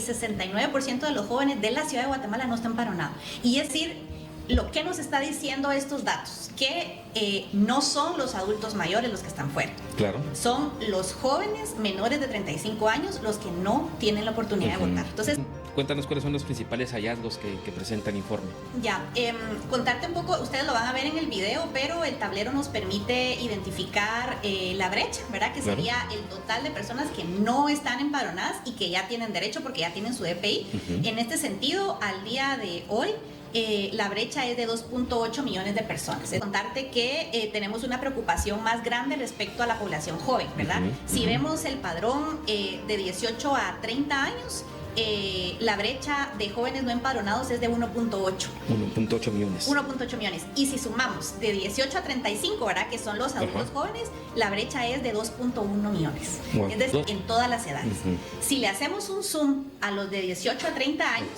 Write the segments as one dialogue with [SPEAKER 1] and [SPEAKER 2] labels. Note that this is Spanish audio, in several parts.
[SPEAKER 1] 69% de los jóvenes de la ciudad de Guatemala no están empadronados. Y es decir, lo que nos está diciendo estos datos, que no son los adultos mayores los que están fuera.
[SPEAKER 2] Claro.
[SPEAKER 1] Son los jóvenes menores de 35 años los que no tienen la oportunidad de votar. Entonces,
[SPEAKER 2] cuéntanos cuáles son los principales hallazgos que presenta el informe.
[SPEAKER 1] Ya, contarte un poco, ustedes lo van a ver en el video, pero el tablero nos permite identificar la brecha, ¿verdad? Que sería el total de personas que no están empadronadas y que ya tienen derecho porque ya tienen su DPI. En este sentido, al día de hoy, la brecha es de 2.8 millones de personas. Contarte que tenemos una preocupación más grande respecto a la población joven, ¿verdad? Si vemos el padrón de 18 a 30 años, la brecha de jóvenes no empadronados es de 1.8.
[SPEAKER 2] 1.8 millones.
[SPEAKER 1] 1.8 millones. Y si sumamos de 18 a 35, ¿verdad? Que son los adultos jóvenes, la brecha es de 2.1 millones.
[SPEAKER 2] Wow.
[SPEAKER 1] Es decir, en todas las edades. Si le hacemos un zoom a los de 18 a 30 años,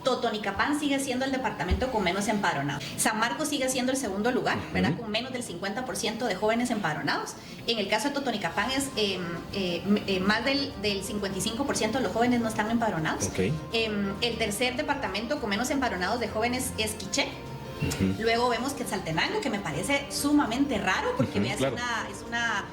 [SPEAKER 1] Totonicapán sigue siendo el departamento con menos empadronados. San Marcos sigue siendo el segundo lugar, ¿verdad? Con menos del 50% de jóvenes empadronados. En el caso de Totonicapán es más del 55% de los jóvenes no están empadronados. El tercer departamento con menos empadronados de jóvenes es Quiché. Luego vemos que Saltenango, que me parece sumamente raro porque es una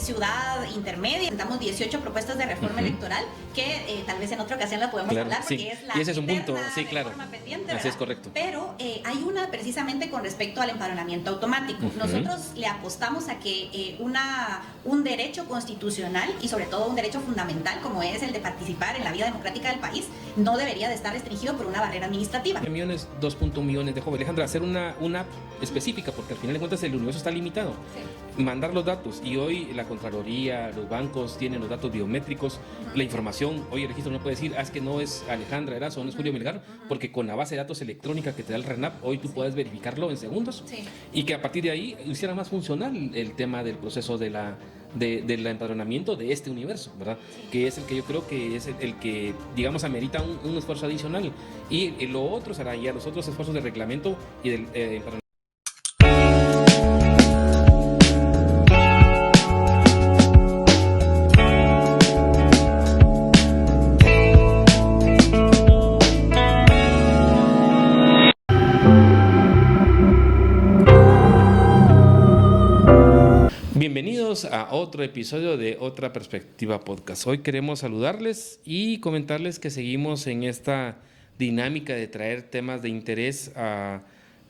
[SPEAKER 1] ciudad intermedia. Presentamos 18 propuestas de reforma electoral que tal vez en otra ocasión la podemos hablar porque es la
[SPEAKER 2] y ese es un punto,
[SPEAKER 1] reforma pendiente,
[SPEAKER 2] así es correcto.
[SPEAKER 1] Pero hay una precisamente con respecto al empadronamiento automático. Nosotros le apostamos a que un derecho constitucional y sobre todo un derecho fundamental como es el de participar en la vida democrática del país no debería de estar restringido por una barrera administrativa.
[SPEAKER 2] 2.1 millones de jóvenes. Alejandra, hacer una app específica porque al final de cuentas el universo está limitado. Mandar los datos y hoy la Contraloría, los bancos tienen los datos biométricos, la información. Hoy el registro no puede decir, es que no es Alejandra Erazo, no es Julio Melgar, porque con la base de datos electrónica que te da el RENAP, hoy tú puedes verificarlo en segundos y que a partir de ahí hiciera más funcional el tema del proceso del empadronamiento de este universo, ¿verdad? Que es el que yo creo que es el que, digamos, amerita un esfuerzo adicional. Y lo otro será ya los otros esfuerzos de reglamento y del empadronamiento. Bienvenidos a otro episodio de Otra Perspectiva Podcast. Hoy queremos saludarles y comentarles que seguimos en esta dinámica de traer temas de interés a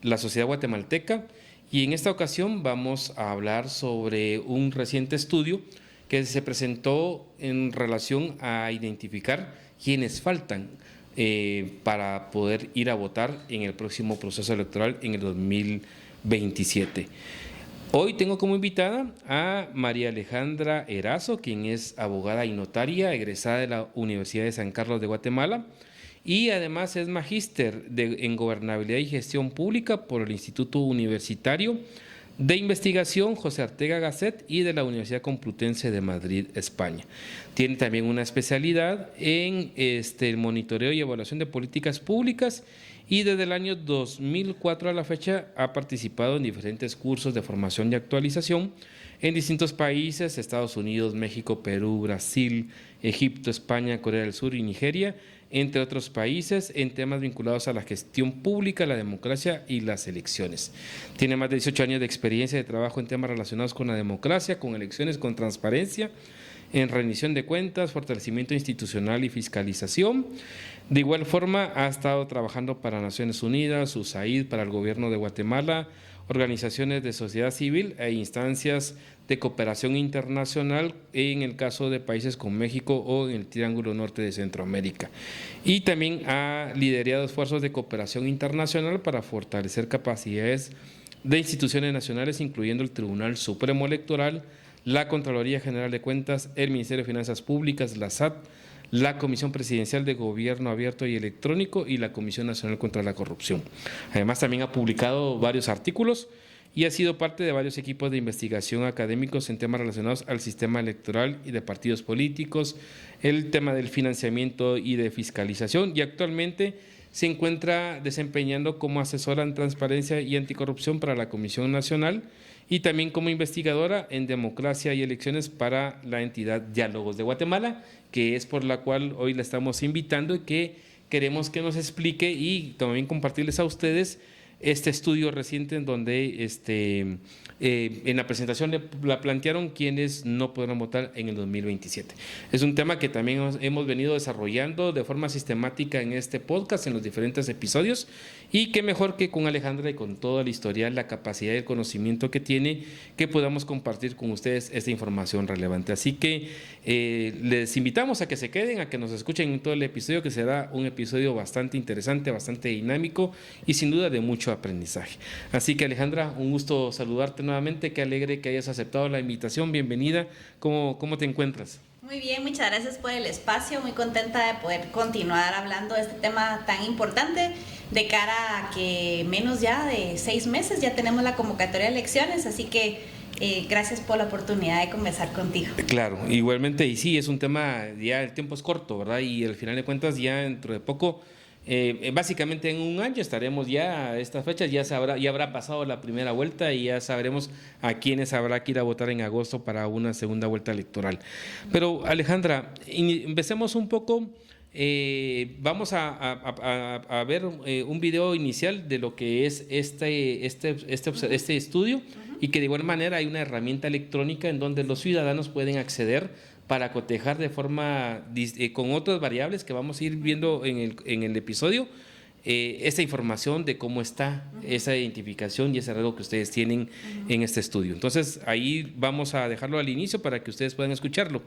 [SPEAKER 2] la sociedad guatemalteca y en esta ocasión vamos a hablar sobre un reciente estudio que se presentó en relación a identificar quiénes faltan para poder ir a votar en el próximo proceso electoral en el 2027. Hoy tengo como invitada a María Alejandra Erazo, quien es abogada y notaria, egresada de la Universidad de San Carlos de Guatemala y además es magíster en Gobernabilidad y Gestión Pública por el Instituto Universitario de Investigación José Ortega Gasset y de la Universidad Complutense de Madrid, España. Tiene también una especialidad en el monitoreo y evaluación de políticas públicas y desde el año 2004 a la fecha ha participado en diferentes cursos de formación y actualización en distintos países, Estados Unidos, México, Perú, Brasil, Egipto, España, Corea del Sur y Nigeria, entre otros países, en temas vinculados a la gestión pública, la democracia y las elecciones. Tiene más de 18 años de experiencia de trabajo en temas relacionados con la democracia, con elecciones, con transparencia, en rendición de cuentas, fortalecimiento institucional y fiscalización. De igual forma, ha estado trabajando para Naciones Unidas, USAID, para el gobierno de Guatemala, organizaciones de sociedad civil e instancias de cooperación internacional en el caso de países como México o en el Triángulo Norte de Centroamérica. Y también ha liderado esfuerzos de cooperación internacional para fortalecer capacidades de instituciones nacionales, incluyendo el Tribunal Supremo Electoral, la Contraloría General de Cuentas, el Ministerio de Finanzas Públicas, la SAT, la Comisión Presidencial de Gobierno Abierto y Electrónico y la Comisión Nacional contra la Corrupción. Además, también ha publicado varios artículos y ha sido parte de varios equipos de investigación académicos en temas relacionados al sistema electoral y de partidos políticos, el tema del financiamiento y de fiscalización, y actualmente se encuentra desempeñando como asesora en transparencia y anticorrupción para la Comisión Nacional y también como investigadora en democracia y elecciones para la entidad Diálogos de Guatemala, que es por la cual hoy la estamos invitando y que queremos que nos explique y también compartirles a ustedes este estudio reciente en donde en la presentación la plantearon quienes no podrán votar en el 2027. Es un tema que también hemos venido desarrollando de forma sistemática en este podcast, en los diferentes episodios, y qué mejor que con Alejandra y con toda la historial, la capacidad y el conocimiento que tiene, que podamos compartir con ustedes esta información relevante. Así que les invitamos a que se queden, a que nos escuchen en todo el episodio, que será un episodio bastante interesante, bastante dinámico y sin duda de mucho aprendizaje. Así que Alejandra, un gusto saludarte nuevamente, qué alegre que hayas aceptado la invitación, bienvenida. ¿Cómo te encuentras?
[SPEAKER 1] Muy bien, muchas gracias por el espacio, muy contenta de poder continuar hablando de este tema tan importante de cara a que menos ya de 6 meses ya tenemos la convocatoria de elecciones, así que gracias por la oportunidad de conversar contigo.
[SPEAKER 2] Claro, igualmente, y sí, es un tema, ya el tiempo es corto, ¿verdad? Y al final de cuentas ya dentro de poco, básicamente en un año estaremos ya a estas fechas, ya habrá pasado la primera vuelta y ya sabremos a quiénes habrá que ir a votar en agosto para una segunda vuelta electoral. Pero Alejandra, empecemos un poco, vamos a ver un video inicial de lo que es este estudio y que de igual manera hay una herramienta electrónica en donde los ciudadanos pueden acceder para cotejar de forma con otras variables que vamos a ir viendo en el episodio, esta información de cómo está esa identificación y ese rasgo que ustedes tienen en este estudio. Entonces, ahí vamos a dejarlo al inicio para que ustedes puedan escucharlo.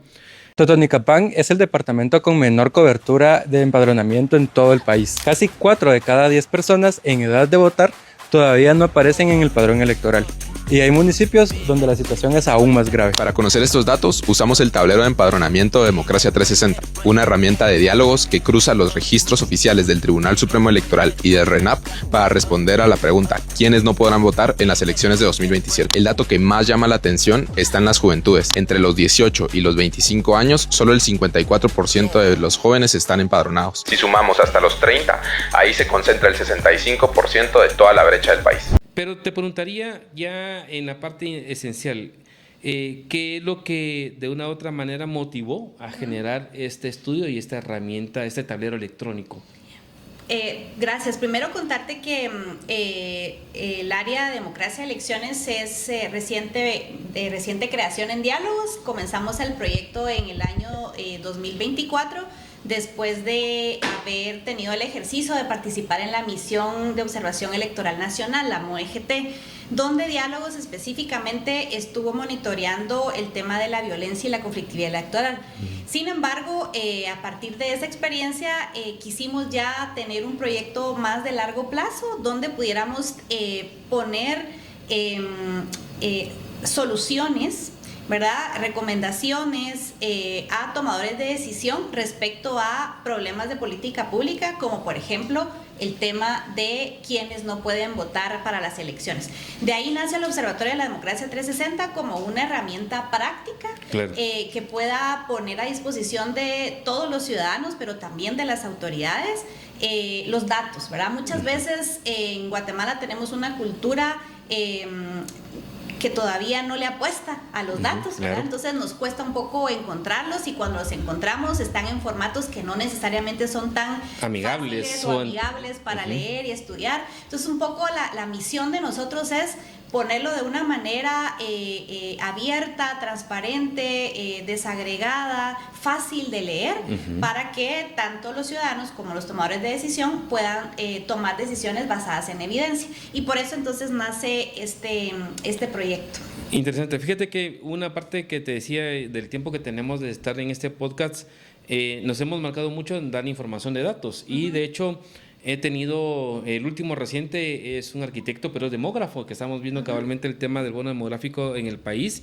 [SPEAKER 3] Totonicapán es el departamento con menor cobertura de empadronamiento en todo el país. Casi 4 de cada 10 personas en edad de votar todavía no aparecen en el padrón electoral. Y hay municipios donde la situación es aún más grave.
[SPEAKER 4] Para conocer estos datos, usamos el tablero de empadronamiento de Democracia 360, una herramienta de diálogos que cruza los registros oficiales del Tribunal Supremo Electoral y del RENAP para responder a la pregunta ¿quiénes no podrán votar en las elecciones de 2027? El dato que más llama la atención está en las juventudes. Entre los 18 y los 25 años, solo el 54% de los jóvenes están empadronados. Si sumamos hasta los 30, ahí se concentra el 65% de toda la brecha del país.
[SPEAKER 2] Pero te preguntaría ya en la parte esencial, ¿qué es lo que de una u otra manera motivó a generar este estudio y esta herramienta, este tablero electrónico?
[SPEAKER 1] Gracias. Primero contarte que el área de democracia y elecciones es de reciente creación en Diálogos. Comenzamos el proyecto en el año 2024. Después de haber tenido el ejercicio de participar en la misión de observación electoral nacional, la MOEGT, donde Diálogos específicamente estuvo monitoreando el tema de la violencia y la conflictividad electoral. Sin embargo, a partir de esa experiencia, quisimos ya tener un proyecto más de largo plazo, donde pudiéramos poner soluciones, ¿verdad? Recomendaciones a tomadores de decisión respecto a problemas de política pública, como por ejemplo el tema de quienes no pueden votar para las elecciones. De ahí nace el Observatorio de la Democracia 360 como una herramienta práctica, claro, que pueda poner a disposición de todos los ciudadanos, pero también de las autoridades, los datos, ¿verdad? Muchas veces en Guatemala tenemos una cultura que todavía no le apuesta a los datos, ¿verdad? Claro. Entonces nos cuesta un poco encontrarlos y cuando los encontramos están en formatos que no necesariamente son tan amigables para leer y estudiar. Entonces un poco la misión de nosotros es ponerlo de una manera abierta, transparente, desagregada, fácil de leer, para que tanto los ciudadanos como los tomadores de decisión puedan tomar decisiones basadas en evidencia. Y por eso entonces nace este proyecto.
[SPEAKER 2] Interesante. Fíjate que una parte que te decía del tiempo que tenemos de estar en este podcast, nos hemos marcado mucho en dar información de datos y de hecho he tenido, el último reciente es un arquitecto, pero es demógrafo, que estamos viendo cabalmente el tema del bono demográfico en el país.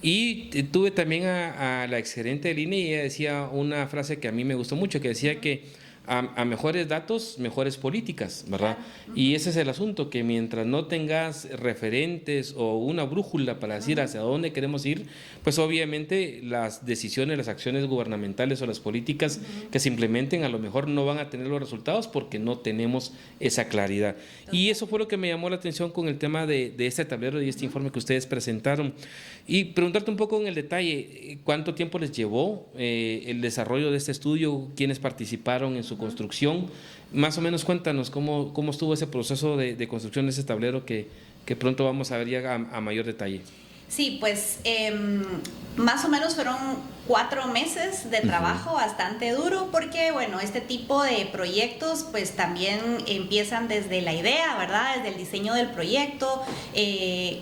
[SPEAKER 2] Y tuve también a la exgerente del INE y ella decía una frase que a mí me gustó mucho, que decía que a mejores datos, mejores políticas, ¿verdad? Y ese es el asunto, que mientras no tengas referentes o una brújula para decir hacia dónde queremos ir, pues obviamente las decisiones, las acciones gubernamentales o las políticas que se implementen a lo mejor no van a tener los resultados porque no tenemos esa claridad. Y eso fue lo que me llamó la atención con el tema de este tablero y este informe que ustedes presentaron. Y preguntarte un poco en el detalle, ¿cuánto tiempo les llevó el desarrollo de este estudio? ¿Quiénes participaron en su construcción? Más o menos cuéntanos cómo estuvo ese proceso de construcción de ese tablero que pronto vamos a ver ya a mayor detalle.
[SPEAKER 1] Sí, pues más o menos fueron 4 meses de trabajo bastante duro, porque bueno, este tipo de proyectos pues también empiezan desde la idea, ¿verdad? Desde el diseño del proyecto,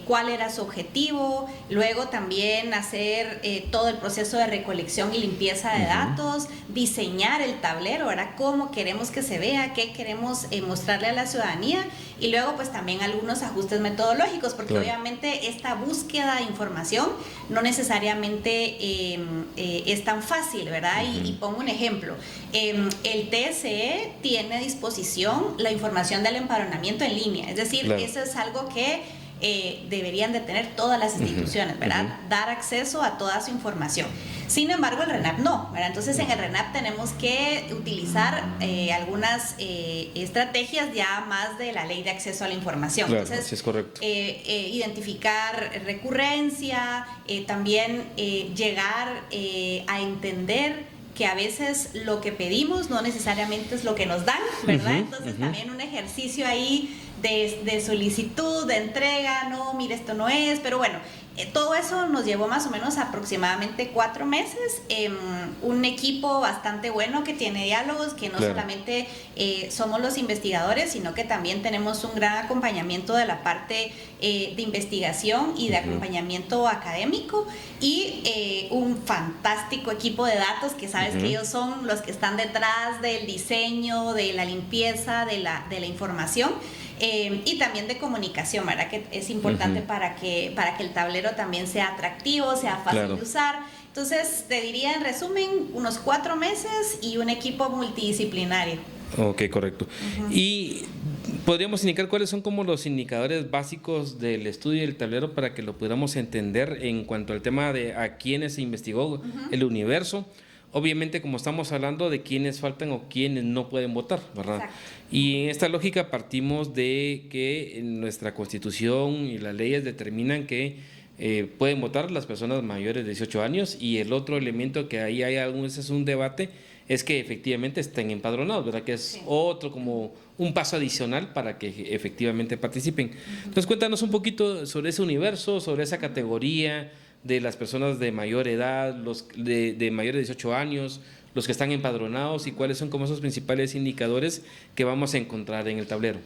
[SPEAKER 1] cuál era su objetivo, luego también hacer todo el proceso de recolección y limpieza de datos, diseñar el tablero, ¿verdad? Cómo queremos que se vea, qué queremos mostrarle a la ciudadanía, y luego pues también algunos ajustes metodológicos, porque obviamente esta búsqueda de información no necesariamente es tan fácil, ¿verdad? Y pongo un ejemplo. El TSE tiene a disposición la información del empadronamiento en línea, es decir, eso es algo que deberían de tener todas las instituciones, ¿verdad? Dar acceso a toda su información. Sin embargo, el RENAP no, ¿verdad? Entonces, en el RENAP tenemos que utilizar algunas estrategias ya más de la ley de acceso a la información.
[SPEAKER 2] Claro,
[SPEAKER 1] entonces,
[SPEAKER 2] sí es correcto.
[SPEAKER 1] Identificar recurrencia, también llegar a entender que a veces lo que pedimos no necesariamente es lo que nos dan, ¿verdad? Entonces, también un ejercicio ahí de solicitud, de entrega, no, mire, esto no es, pero bueno, todo eso nos llevó más o menos aproximadamente 4 meses. Un equipo bastante bueno que tiene diálogos, que no solamente somos los investigadores, sino que también tenemos un gran acompañamiento de la parte de investigación y de acompañamiento académico, y un fantástico equipo de datos que sabes que ellos son los que están detrás del diseño, de la limpieza, de la información. Y también de comunicación, ¿verdad? Que es importante para que el tablero también sea atractivo, sea fácil de usar. Entonces, te diría en resumen, unos 4 meses y un equipo multidisciplinario.
[SPEAKER 2] Ok, correcto. Y podríamos indicar cuáles son como los indicadores básicos del estudio del tablero para que lo pudiéramos entender en cuanto al tema de a quiénes se investigó el universo. Obviamente, como estamos hablando de quiénes faltan o quiénes no pueden votar, ¿verdad?
[SPEAKER 1] Exacto.
[SPEAKER 2] Y en esta lógica partimos de que en nuestra Constitución y las leyes determinan que pueden votar las personas mayores de 18 años, y el otro elemento que ahí hay ese es un debate, es que efectivamente estén empadronados, ¿verdad? Que es otro como un paso adicional para que efectivamente participen. Entonces, cuéntanos un poquito sobre ese universo, sobre esa categoría de las personas de mayor edad, los de mayores de 18 años, los que están empadronados, y cuáles son como esos principales indicadores que vamos a encontrar en el tablero.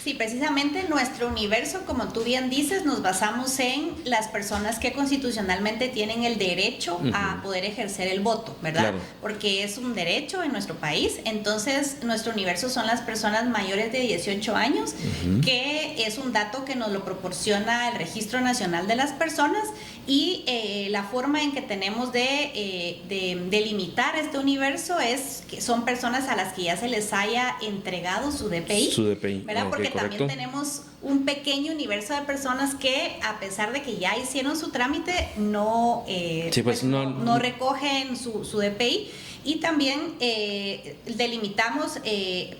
[SPEAKER 1] Sí, precisamente nuestro universo, como tú bien dices, nos basamos en las personas que constitucionalmente tienen el derecho a poder ejercer el voto, ¿verdad?
[SPEAKER 2] Claro.
[SPEAKER 1] Porque es un derecho en nuestro país. Entonces, nuestro universo son las personas mayores de 18 años, que es un dato que nos lo proporciona el Registro Nacional de las Personas, y la forma en que tenemos de delimitar este universo es que son personas a las que ya se les haya entregado su DPI.
[SPEAKER 2] Su DPI,
[SPEAKER 1] ¿verdad? Porque
[SPEAKER 2] correcto.
[SPEAKER 1] también tenemos un pequeño universo de personas que, a pesar de que ya hicieron su trámite, no recogen su DPI. Y también delimitamos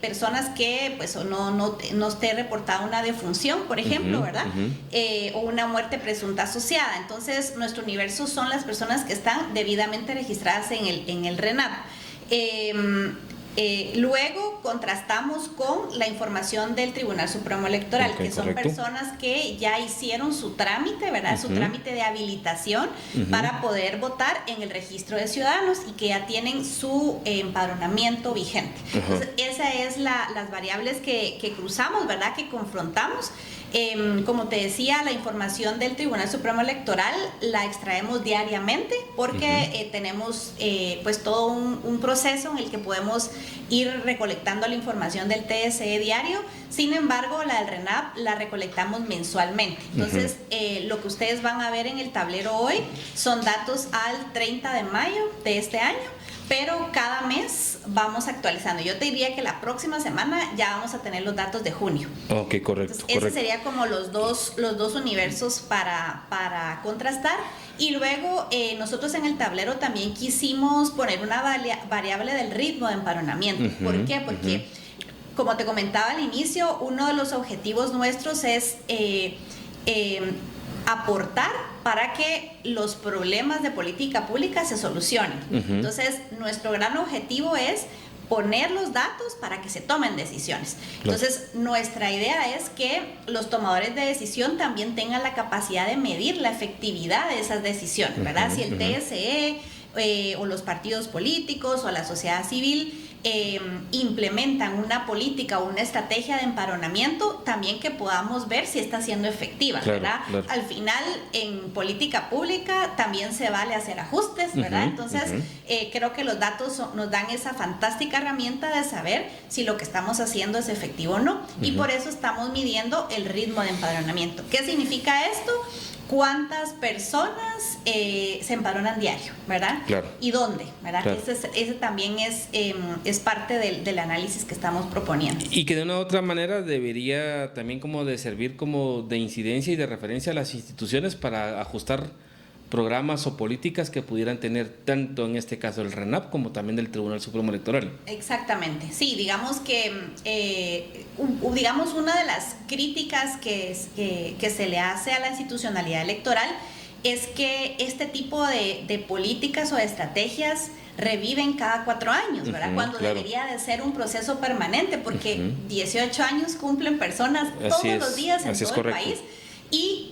[SPEAKER 1] personas que pues no esté reportada una defunción, por ejemplo, ¿verdad? O una muerte presunta asociada. Entonces, nuestro universo son las personas que están debidamente registradas en el RENAP. Luego contrastamos con la información del Tribunal Supremo Electoral, que son personas que ya hicieron su trámite, ¿verdad? Su trámite de habilitación para poder votar en el registro de ciudadanos y que ya tienen su empadronamiento vigente. Entonces, esas es las variables que cruzamos, ¿verdad? Que confrontamos. Como te decía, la información del Tribunal Supremo Electoral la extraemos diariamente, porque tenemos pues todo un proceso en el que podemos ir recolectando la información del TSE diario. Sin embargo, la del RENAP la recolectamos mensualmente. Entonces, lo que ustedes van a ver en el tablero hoy son datos al 30 de mayo de este año, pero cada mes vamos actualizando. Yo te diría que la próxima semana ya vamos a tener los datos de junio.
[SPEAKER 2] Ok, correcto.
[SPEAKER 1] Entonces, ese sería como los dos universos para contrastar. Y luego nosotros en el tablero también quisimos poner una variable del ritmo de empadronamiento. ¿Por qué? Porque, como te comentaba al inicio, uno de los objetivos nuestros es aportar para que los problemas de política pública se solucionen. Entonces, nuestro gran objetivo es poner los datos para que se tomen decisiones. Entonces, nuestra idea es que los tomadores de decisión también tengan la capacidad de medir la efectividad de esas decisiones, ¿verdad? Si el TSE o los partidos políticos o la sociedad civil implementan una política o una estrategia de empadronamiento, también que podamos ver si está siendo efectiva, ¿verdad? Claro. Al final, en política pública también se vale hacer ajustes, ¿verdad? Entonces, creo que los datos nos dan esa fantástica herramienta de saber si lo que estamos haciendo es efectivo o no. Y por eso estamos midiendo el ritmo de empadronamiento. ¿Qué significa esto? ¿Cuántas personas se empadronan diario, verdad? Claro. ¿Y dónde? ¿Verdad? Claro. Ese también es parte del análisis que estamos proponiendo.
[SPEAKER 2] Y que de una u otra manera debería también como de servir como de incidencia y de referencia a las instituciones para ajustar programas o políticas que pudieran tener tanto en este caso el RENAP como también del Tribunal Supremo Electoral.
[SPEAKER 1] Exactamente, sí, digamos que digamos una de las críticas que se le hace a la institucionalidad electoral es que este tipo de políticas o de estrategias reviven cada 4 años, ¿verdad? Cuando debería de ser un proceso permanente, porque 18 años cumplen personas todos los días en todo el país. Y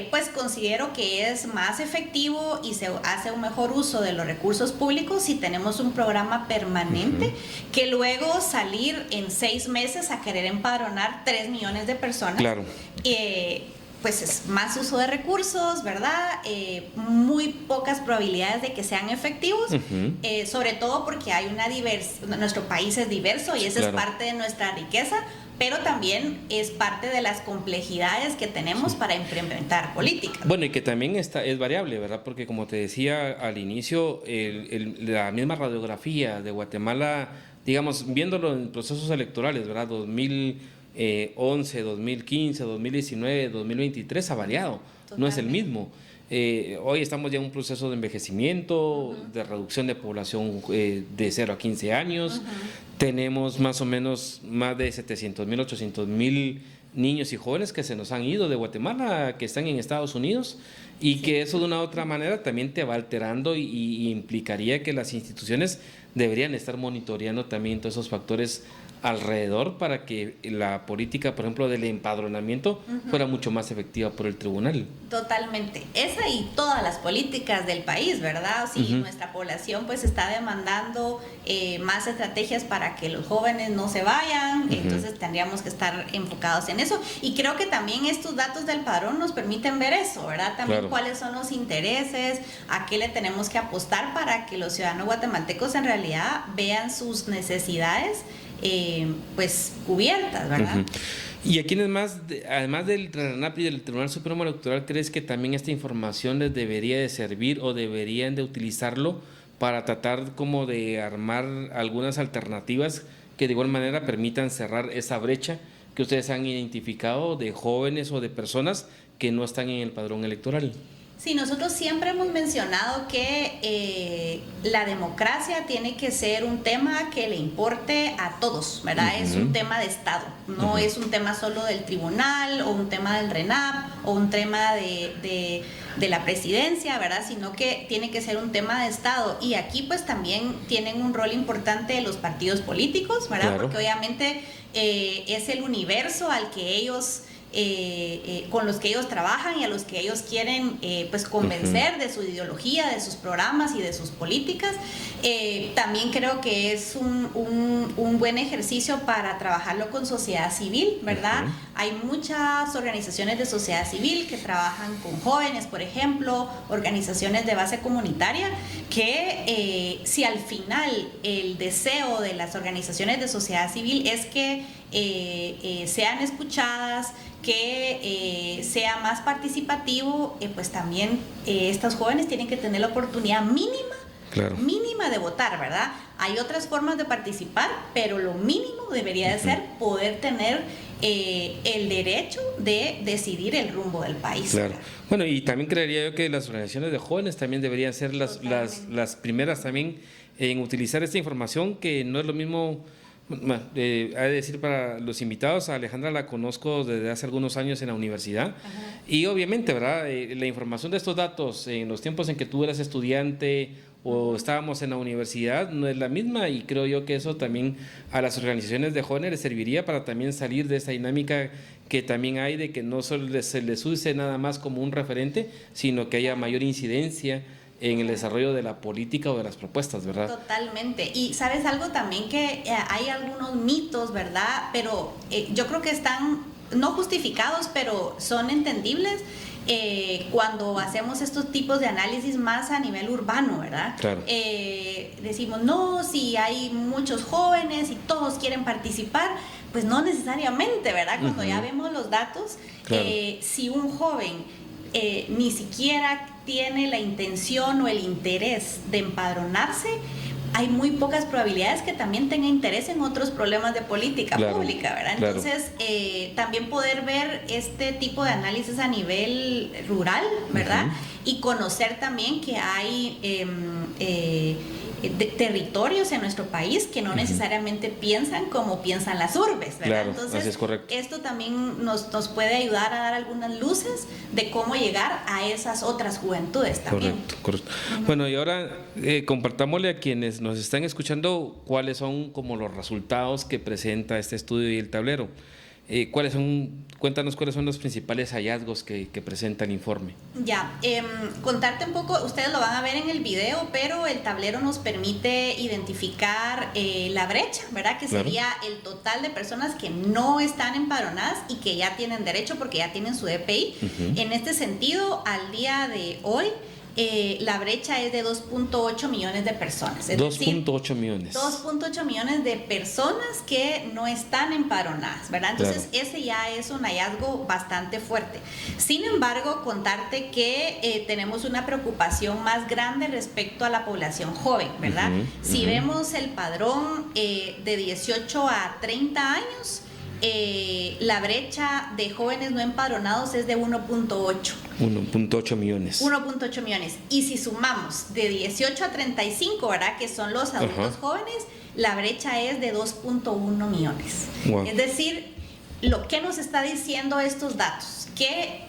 [SPEAKER 1] pues considero que es más efectivo y se hace un mejor uso de los recursos públicos si tenemos un programa permanente que luego salir en 6 meses a querer empadronar 3 millones de personas. Claro. Pues es más uso de recursos, ¿verdad? Muy pocas probabilidades de que sean efectivos, sobre todo porque hay una nuestro país es diverso y esa es parte de nuestra riqueza, pero también es parte de las complejidades que tenemos para implementar políticas.
[SPEAKER 2] Bueno, y que también es variable, ¿verdad? Porque como te decía al inicio, la misma radiografía de Guatemala, digamos, viéndolo en procesos electorales, ¿verdad? 2011, 2015, 2019, 2023 ha variado. Totalmente. No es el mismo. Hoy estamos ya en un proceso de envejecimiento, de reducción de población de 0 a 15 años. Tenemos más o menos más de 700,000, 800,000 niños y jóvenes que se nos han ido de Guatemala, que están en Estados Unidos, y que eso de una u otra manera también te va alterando y implicaría que las instituciones deberían estar monitoreando también todos esos factores alrededor para que la política, por ejemplo, del empadronamiento fuera mucho más efectiva por el tribunal.
[SPEAKER 1] Totalmente. Esa y todas las políticas del país, ¿verdad? Si nuestra población pues está demandando más estrategias para que los jóvenes no se vayan, entonces tendríamos que estar enfocados en eso. Y creo que también estos datos del padrón nos permiten ver eso, ¿verdad? También cuáles son los intereses, a qué le tenemos que apostar para que los ciudadanos guatemaltecos en realidad vean sus necesidades pues cubiertas, ¿verdad?
[SPEAKER 2] ¿Y a quiénes más, además del RENAP y del Tribunal Supremo Electoral, crees que también esta información les debería de servir o deberían de utilizarlo para tratar como de armar algunas alternativas que de igual manera permitan cerrar esa brecha que ustedes han identificado de jóvenes o de personas que no están en el padrón electoral?
[SPEAKER 1] Sí, nosotros siempre hemos mencionado que la democracia tiene que ser un tema que le importe a todos, ¿verdad? Es un tema de Estado, no es un tema solo del tribunal o un tema del RENAP o un tema de la presidencia, ¿verdad? Sino que tiene que ser un tema de Estado. Y aquí pues también tienen un rol importante los partidos políticos, ¿verdad? Porque obviamente es el universo al que ellos... con los que ellos trabajan y a los que ellos quieren pues convencer de su ideología, de sus programas y de sus políticas. También creo que es un buen ejercicio para trabajarlo con sociedad civil, ¿verdad? Hay muchas organizaciones de sociedad civil que trabajan con jóvenes, por ejemplo, organizaciones de base comunitaria, que si al final el deseo de las organizaciones de sociedad civil es que sean escuchadas, que sea más participativo, pues también estos jóvenes tienen que tener la oportunidad mínima mínima de votar, ¿verdad? Hay otras formas de participar, pero lo mínimo debería de ser poder tener el derecho de decidir el rumbo del país.
[SPEAKER 2] Claro. Bueno, y también creería yo que las organizaciones de jóvenes también deberían ser las primeras también en utilizar esta información, que no es lo mismo. Hay de decir para los invitados, a Alejandra la conozco desde hace algunos años en la universidad. Y obviamente, ¿verdad? La información de estos datos en los tiempos en que tú eras estudiante o estábamos en la universidad no es la misma, y creo yo que eso también a las organizaciones de jóvenes les serviría para también salir de esta dinámica que también hay de que no solo se les use nada más como un referente, sino que haya mayor incidencia en el desarrollo de la política o de las propuestas, ¿verdad?
[SPEAKER 1] Totalmente. Y sabes algo también, que hay algunos mitos, ¿verdad? Pero yo creo que están no justificados, pero son entendibles cuando hacemos estos tipos de análisis más a nivel urbano, ¿verdad?
[SPEAKER 2] Claro.
[SPEAKER 1] Decimos, no, si hay muchos jóvenes y todos quieren participar, pues no necesariamente, ¿verdad? Cuando ya vemos los datos,
[SPEAKER 2] claro.
[SPEAKER 1] Si un joven ni siquiera tiene la intención o el interés de empadronarse, hay muy pocas probabilidades que también tenga interés en otros problemas de política pública, ¿verdad?
[SPEAKER 2] Claro.
[SPEAKER 1] Entonces, también poder ver este tipo de análisis a nivel rural, ¿verdad? Y conocer también que hay territorios en nuestro país que no necesariamente piensan como piensan las urbes, ¿verdad?
[SPEAKER 2] Claro,
[SPEAKER 1] entonces,
[SPEAKER 2] así es correcto.
[SPEAKER 1] Esto también nos puede ayudar a dar algunas luces de cómo llegar a esas otras juventudes también.
[SPEAKER 2] Correcto. Bueno, y ahora compartámosle a quienes nos están escuchando cuáles son como los resultados que presenta este estudio y el tablero. Cuéntanos cuáles son los principales hallazgos que presenta el informe.
[SPEAKER 1] Ya, contarte un poco, ustedes lo van a ver en el video, pero el tablero nos permite identificar la brecha, ¿verdad? Que sería el total de personas que no están empadronadas y que ya tienen derecho porque ya tienen su DPI. En este sentido, al día de hoy, la brecha es de 2.8 millones de personas.
[SPEAKER 2] 2.8 millones.
[SPEAKER 1] 2.8 millones de personas que no están empadronadas, ¿verdad? Entonces, ese ya es un hallazgo bastante fuerte. Sin embargo, contarte que tenemos una preocupación más grande respecto a la población joven, ¿verdad? Si vemos el padrón de 18 a 30 años, la brecha de jóvenes no empadronados es de 1.8.
[SPEAKER 2] 1.8 millones.
[SPEAKER 1] 1.8 millones. Y si sumamos de 18 a 35, ¿verdad? Que son los adultos jóvenes, la brecha es de 2.1 millones.
[SPEAKER 2] Wow.
[SPEAKER 1] Es decir, lo que nos está diciendo estos datos, que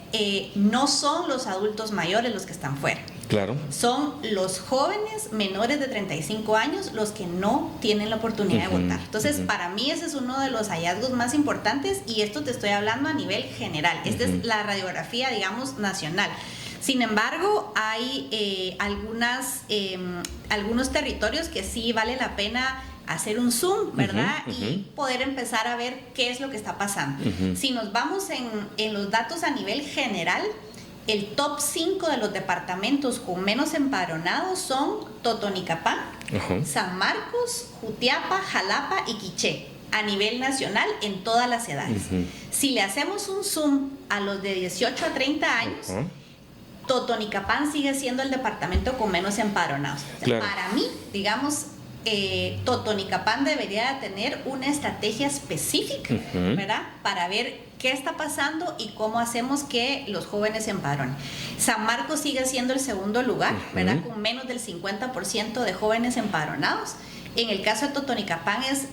[SPEAKER 1] no son los adultos mayores los que están fuera.
[SPEAKER 2] Claro.
[SPEAKER 1] Son los jóvenes menores de 35 años los que no tienen la oportunidad de votar. Entonces, para mí ese es uno de los hallazgos más importantes, y esto te estoy hablando a nivel general. Esta es la radiografía, digamos, nacional. Sin embargo, hay algunos territorios que sí vale la pena hacer un zoom, ¿verdad? Y poder empezar a ver qué es lo que está pasando. Si nos vamos en los datos a nivel general, el top 5 de los departamentos con menos empadronados son Totonicapán, San Marcos, Jutiapa, Jalapa y Quiché, a nivel nacional en todas las edades. Si le hacemos un zoom a los de 18 a 30 años, Totonicapán sigue siendo el departamento con menos empadronados.
[SPEAKER 2] Claro.
[SPEAKER 1] Para mí, digamos, Totonicapán debería tener una estrategia específica, ¿verdad? Para ver qué está pasando y cómo hacemos que los jóvenes se empadronen. San Marcos sigue siendo el segundo lugar, ¿verdad? Con menos del 50% de jóvenes empadronados. En el caso de Totonicapán es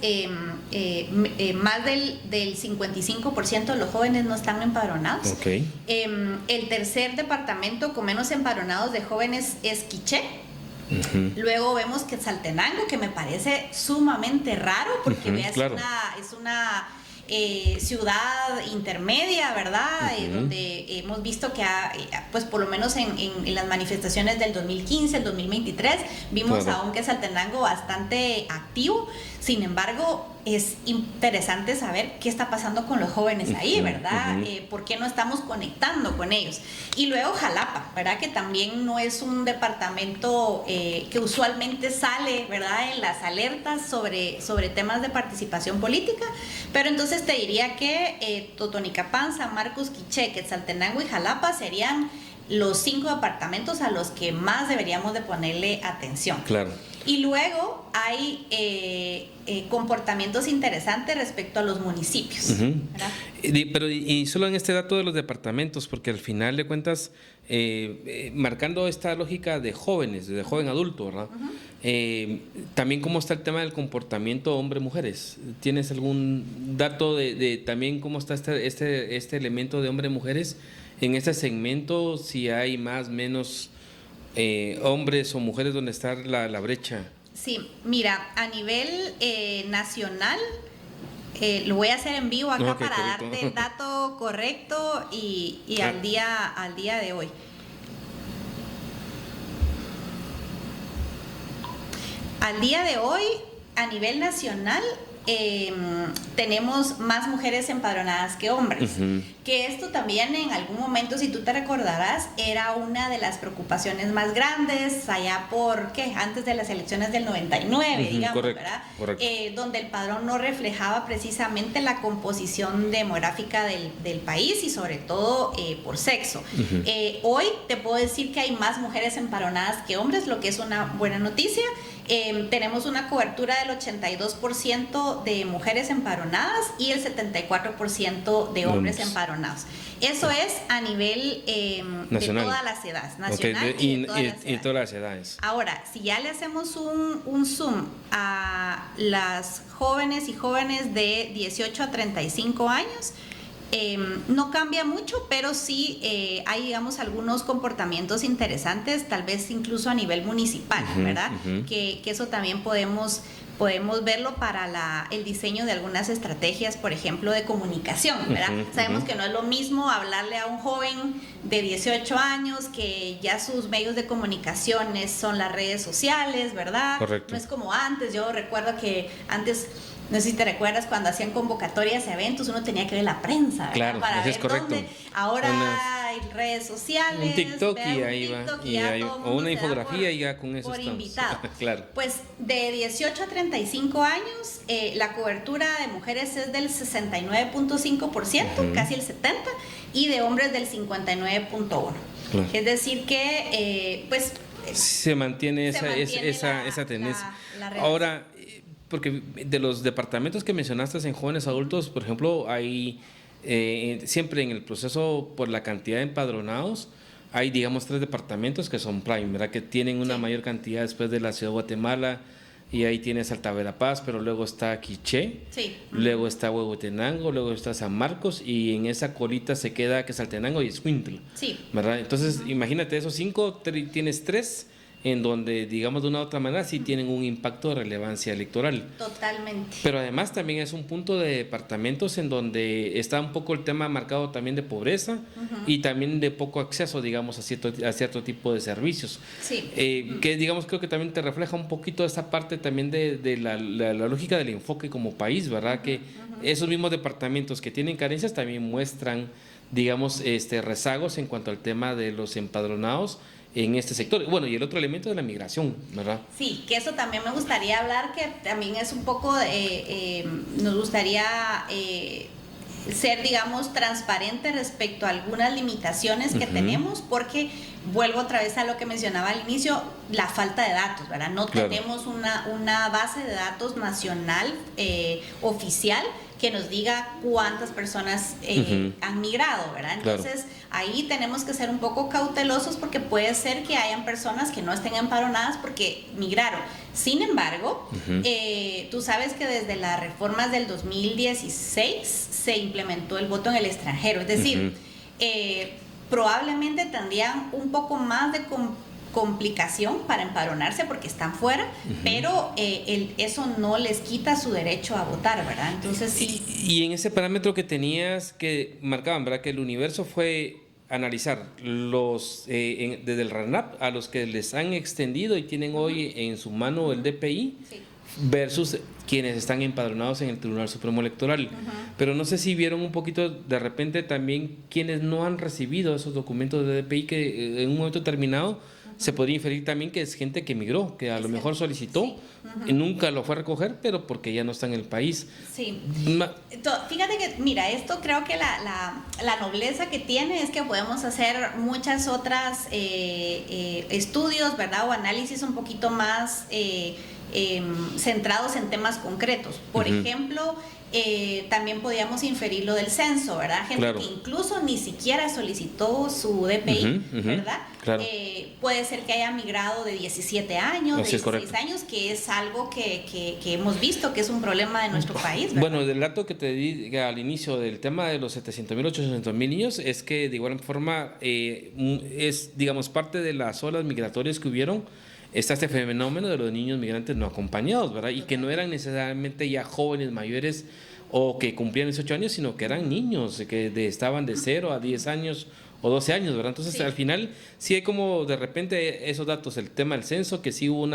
[SPEAKER 1] más del 55% de los jóvenes no están empadronados. El tercer departamento con menos empadronados de jóvenes es Quiché. Luego vemos que Quetzaltenango, que me parece sumamente raro porque es una ciudad intermedia, ¿verdad? Donde hemos visto que pues por lo menos en las manifestaciones del 2015, el 2023, vimos a un Quetzaltenango bastante activo. Sin embargo, es interesante saber qué está pasando con los jóvenes ahí, ¿verdad? ¿Por qué no estamos conectando con ellos? Y luego Jalapa, ¿verdad? Que también no es un departamento que usualmente sale, ¿verdad? En las alertas sobre temas de participación política, pero entonces te diría que Totonicapán, San Marcos, Quiché, Quetzaltenango y Jalapa serían los 5 departamentos a los que más deberíamos de ponerle atención.
[SPEAKER 2] Claro.
[SPEAKER 1] Y luego hay comportamientos interesantes respecto a los municipios. ¿Verdad?
[SPEAKER 2] Pero y solo en este dato de los departamentos, porque al final de cuentas, marcando esta lógica de jóvenes, de joven adulto, ¿verdad? También cómo está el tema del comportamiento hombre-mujeres. ¿Tienes algún dato de también cómo está este elemento de hombre-mujeres en este segmento? Si hay más, menos hombres o mujeres, donde está la brecha.
[SPEAKER 1] Sí, mira, a nivel nacional, lo voy a hacer en vivo acá para
[SPEAKER 2] correcto.
[SPEAKER 1] darte el dato correcto y al día de hoy. Al día de hoy, a nivel nacional, tenemos más mujeres empadronadas que hombres. Que esto también en algún momento, si tú te recordarás, era una de las preocupaciones más grandes allá por, ¿qué? Antes de las elecciones del 99, digamos,
[SPEAKER 2] correcto,
[SPEAKER 1] ¿verdad?
[SPEAKER 2] Correcto.
[SPEAKER 1] Donde el padrón no reflejaba precisamente la composición demográfica del país y sobre todo por sexo. Hoy te puedo decir que hay más mujeres empadronadas que hombres, lo que es una buena noticia. Tenemos una cobertura del 82% de mujeres empadronadas y el 74% de hombres empadronados. Eso es a nivel de todas las edades, nacional
[SPEAKER 2] y todas las edades.
[SPEAKER 1] Ahora, si ya le hacemos un zoom a las jóvenes y jóvenes de 18 a 35 años, no cambia mucho, pero sí hay, digamos, algunos comportamientos interesantes, tal vez incluso a nivel municipal, ¿verdad? Que eso también podemos verlo para el diseño de algunas estrategias, por ejemplo, de comunicación, ¿verdad? Sabemos que no es lo mismo hablarle a un joven de 18 años que ya sus medios de comunicaciones son las redes sociales, ¿verdad?
[SPEAKER 2] Correcto.
[SPEAKER 1] No es como antes. Yo recuerdo que antes, no sé si te recuerdas, cuando hacían convocatorias a eventos, uno tenía que ver la prensa, ¿verdad?
[SPEAKER 2] Claro,
[SPEAKER 1] para ver
[SPEAKER 2] es correcto.
[SPEAKER 1] dónde. Ahora hay redes sociales,
[SPEAKER 2] Un TikTok
[SPEAKER 1] ¿verdad?
[SPEAKER 2] y ahí va. O una infografía y ya con eso
[SPEAKER 1] por
[SPEAKER 2] estamos.
[SPEAKER 1] invitado.
[SPEAKER 2] Claro.
[SPEAKER 1] Pues de 18 a 35 años, la cobertura de mujeres es del 69.5%, casi el 70%, y de hombres del 59.1%.
[SPEAKER 2] Claro.
[SPEAKER 1] Es decir que, pues...
[SPEAKER 2] Se mantiene esa tendencia. Ahora, porque de los departamentos que mencionaste en jóvenes adultos, por ejemplo, hay siempre en el proceso, por la cantidad de empadronados, hay, digamos, 3 departamentos que son prime, ¿verdad? Que tienen una mayor cantidad después de la ciudad de Guatemala, y ahí tienes Alta Verapaz, pero luego está Quiché, luego está Huehuetenango, luego está San Marcos, y en esa colita se queda Quetzaltenango y Escuintla, ¿verdad? Entonces, imagínate, esos 5, tienes 3 en donde, digamos, de una u otra manera sí tienen un impacto de relevancia electoral.
[SPEAKER 1] Totalmente.
[SPEAKER 2] Pero además también es un punto de departamentos en donde está un poco el tema marcado también de pobreza y también de poco acceso, digamos, a cierto tipo de servicios. Que, digamos, creo que también te refleja un poquito esta parte también de la lógica del enfoque como país, ¿verdad? Que esos mismos departamentos que tienen carencias también muestran, digamos, rezagos en cuanto al tema de los empadronados en este sector. Bueno, y el otro elemento de la migración, ¿verdad?
[SPEAKER 1] Sí, que eso también me gustaría hablar, que también es un poco, nos gustaría ser, digamos, transparente respecto a algunas limitaciones que tenemos, porque vuelvo otra vez a lo que mencionaba al inicio, la falta de datos, ¿verdad? No tenemos una base de datos nacional oficial que nos diga cuántas personas han migrado, ¿verdad? Entonces, ahí tenemos que ser un poco cautelosos, porque puede ser que hayan personas que no estén empadronadas porque migraron. Sin embargo, tú sabes que desde las reformas del 2016 se implementó el voto en el extranjero, es decir, probablemente tendrían un poco más de complicación para empadronarse porque están fuera, pero eso no les quita su derecho a votar, ¿verdad? Entonces sí.
[SPEAKER 2] Y en ese parámetro que tenías, que marcaban, ¿verdad? Que el universo fue analizar desde el RENAP a los que les han extendido y tienen hoy en su mano el DPI, versus quienes están empadronados en el Tribunal Supremo Electoral. Pero no sé si vieron un poquito de repente también quienes no han recibido esos documentos de DPI, que en un momento determinado se podría inferir también que es gente que emigró, que a lo mejor solicitó y nunca lo fue a recoger, pero porque ya no está en el país.
[SPEAKER 1] Sí. Fíjate que, mira, esto creo que la nobleza que tiene es que podemos hacer muchas otras estudios, ¿verdad? O análisis un poquito más centrados en temas concretos. Por ejemplo, también podíamos inferir lo del censo, ¿verdad? Gente que incluso ni siquiera solicitó su DPI, ¿verdad?
[SPEAKER 2] Claro.
[SPEAKER 1] Puede ser que haya migrado de 17 años, de 16 años, que es algo que hemos visto que es un problema de nuestro país, ¿verdad?
[SPEAKER 2] Bueno, del dato que te di al inicio del tema de los 700,000, 800,000 niños, es que de igual forma es, digamos, parte de las olas migratorias que hubieron. Está este fenómeno de los niños migrantes no acompañados, ¿verdad? Y que no eran necesariamente ya jóvenes mayores o que cumplían 18 años, sino que eran niños que estaban de 0 a 10 años o 12 años, ¿verdad? Entonces, al final, sí hay como de repente esos datos, el tema del censo, que sí hubo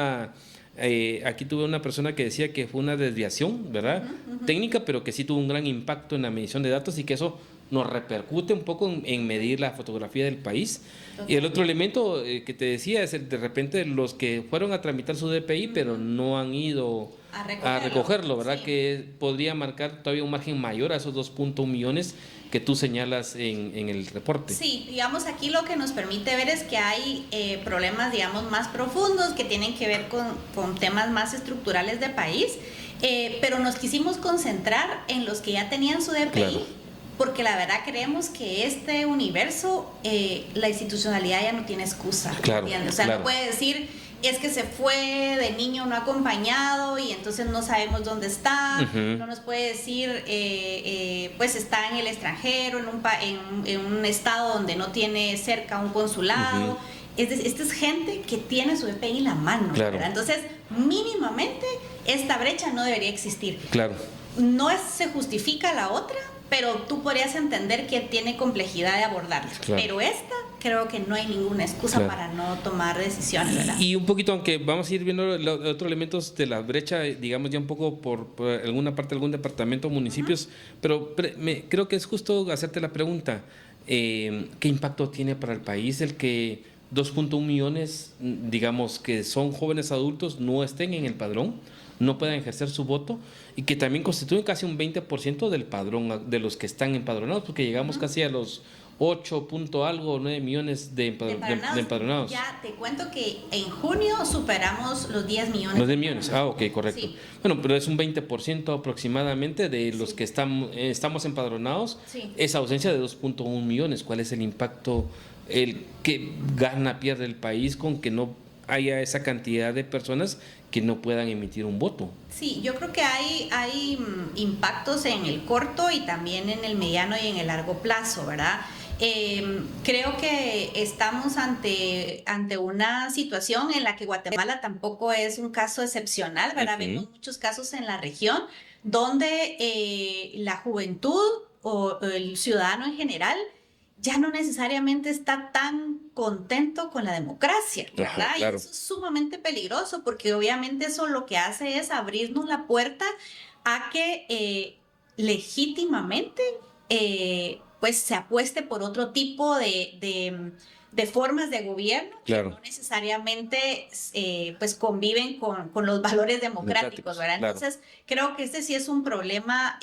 [SPEAKER 2] aquí tuve una persona que decía que fue una desviación, ¿verdad? Técnica, pero que sí tuvo un gran impacto en la medición de datos y que eso nos repercute un poco en medir la fotografía del país. Y el otro elemento que te decía es de repente los que fueron a tramitar su DPI, pero no han ido a recogerlo, ¿verdad? Que podría marcar todavía un margen mayor a esos 2.1 millones que tú señalas en el reporte.
[SPEAKER 1] Sí, digamos, aquí lo que nos permite ver es que hay problemas, digamos, más profundos que tienen que ver con temas más estructurales de país, pero nos quisimos concentrar en los que ya tenían su DPI. Claro. Porque la verdad creemos que este universo, la institucionalidad ya no tiene excusa.
[SPEAKER 2] Claro,
[SPEAKER 1] ¿entiendes? O sea, no puede decir, es que se fue de niño no acompañado y entonces no sabemos dónde está. No nos puede decir, pues está en el extranjero, en un estado donde no tiene cerca un consulado. Esta es gente que tiene su DPI en la mano.
[SPEAKER 2] Claro.
[SPEAKER 1] ¿verdad? Entonces, mínimamente, esta brecha no debería existir.
[SPEAKER 2] Claro.
[SPEAKER 1] No se justifica la otra, pero tú podrías entender que tiene complejidad de abordarla. Claro. Pero esta, creo que no hay ninguna excusa para no tomar decisiones, ¿verdad?
[SPEAKER 2] Y un poquito, aunque vamos a ir viendo los otros elementos de la brecha, digamos ya un poco por alguna parte, algún departamento o municipios, pero creo que es justo hacerte la pregunta, ¿qué impacto tiene para el país el que 2.1 millones, digamos, que son jóvenes adultos no estén en el padrón, no puedan ejercer su voto y que también constituyen casi un 20% del padrón de los que están empadronados, porque llegamos casi a los 8 punto algo, 9 millones de empadronados. Ya
[SPEAKER 1] te cuento que en junio superamos los 10 millones.
[SPEAKER 2] Los 10 millones, ok, correcto. Sí. Bueno, pero es un 20% aproximadamente de los que estamos empadronados. Sí. Esa ausencia de 2.1 millones, ¿cuál es el impacto, el que pierde el país con que no haya esa cantidad de personas que no puedan emitir un voto?
[SPEAKER 1] Sí, yo creo que hay impactos en el corto y también en el mediano y en el largo plazo, ¿verdad? Creo que estamos ante una situación en la que Guatemala tampoco es un caso excepcional, ¿verdad? Vemos muchos casos en la región donde la juventud o el ciudadano en general ya no necesariamente está tan contento con la democracia, ¿verdad? Claro. Y eso es sumamente peligroso porque obviamente eso lo que hace es abrirnos la puerta a que legítimamente pues se apueste por otro tipo de formas de gobierno que no necesariamente pues conviven con los valores democráticos, ¿verdad? Entonces creo que este sí es un problema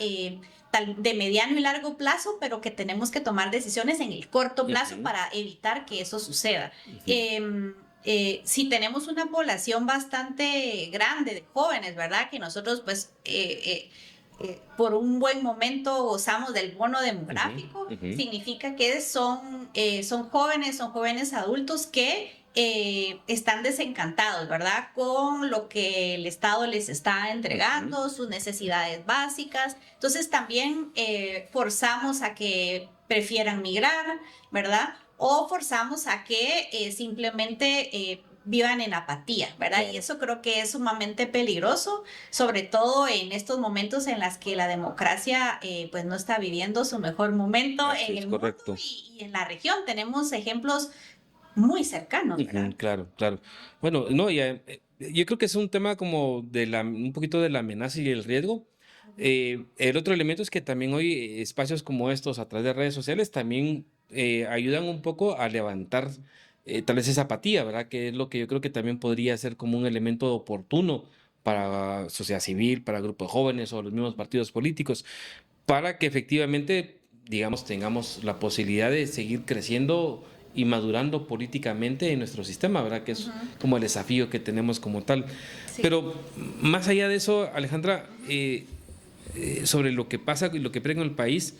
[SPEAKER 1] de mediano y largo plazo, pero que tenemos que tomar decisiones en el corto plazo para evitar que eso suceda. Si tenemos una población bastante grande de jóvenes, ¿verdad? Que nosotros pues por un buen momento gozamos del bono demográfico, significa que son jóvenes adultos que están desencantados, ¿verdad? Con lo que el Estado les está entregando, sus necesidades básicas. Entonces también forzamos a que prefieran migrar, ¿verdad? O forzamos a que simplemente vivan en apatía, ¿verdad? Y eso creo que es sumamente peligroso, sobre todo en estos momentos en los que la democracia pues no está viviendo su mejor momento en el mundo y en la región. Tenemos ejemplos muy cercanos, ¿verdad?
[SPEAKER 2] Claro. Bueno, no, yo creo que es un tema como un poquito de la amenaza y el riesgo. El otro elemento es que también hoy espacios como estos a través de redes sociales también ayudan un poco a levantar tal vez esa apatía, ¿verdad? Que es lo que yo creo que también podría ser como un elemento oportuno para sociedad civil, para grupos de jóvenes o los mismos partidos políticos, para que efectivamente, digamos, tengamos la posibilidad de seguir creciendo y madurando políticamente en nuestro sistema, ¿verdad? Que es como el desafío que tenemos como tal. Sí. Pero más allá de eso, Alejandra, sobre lo que pasa y lo que prega en el país,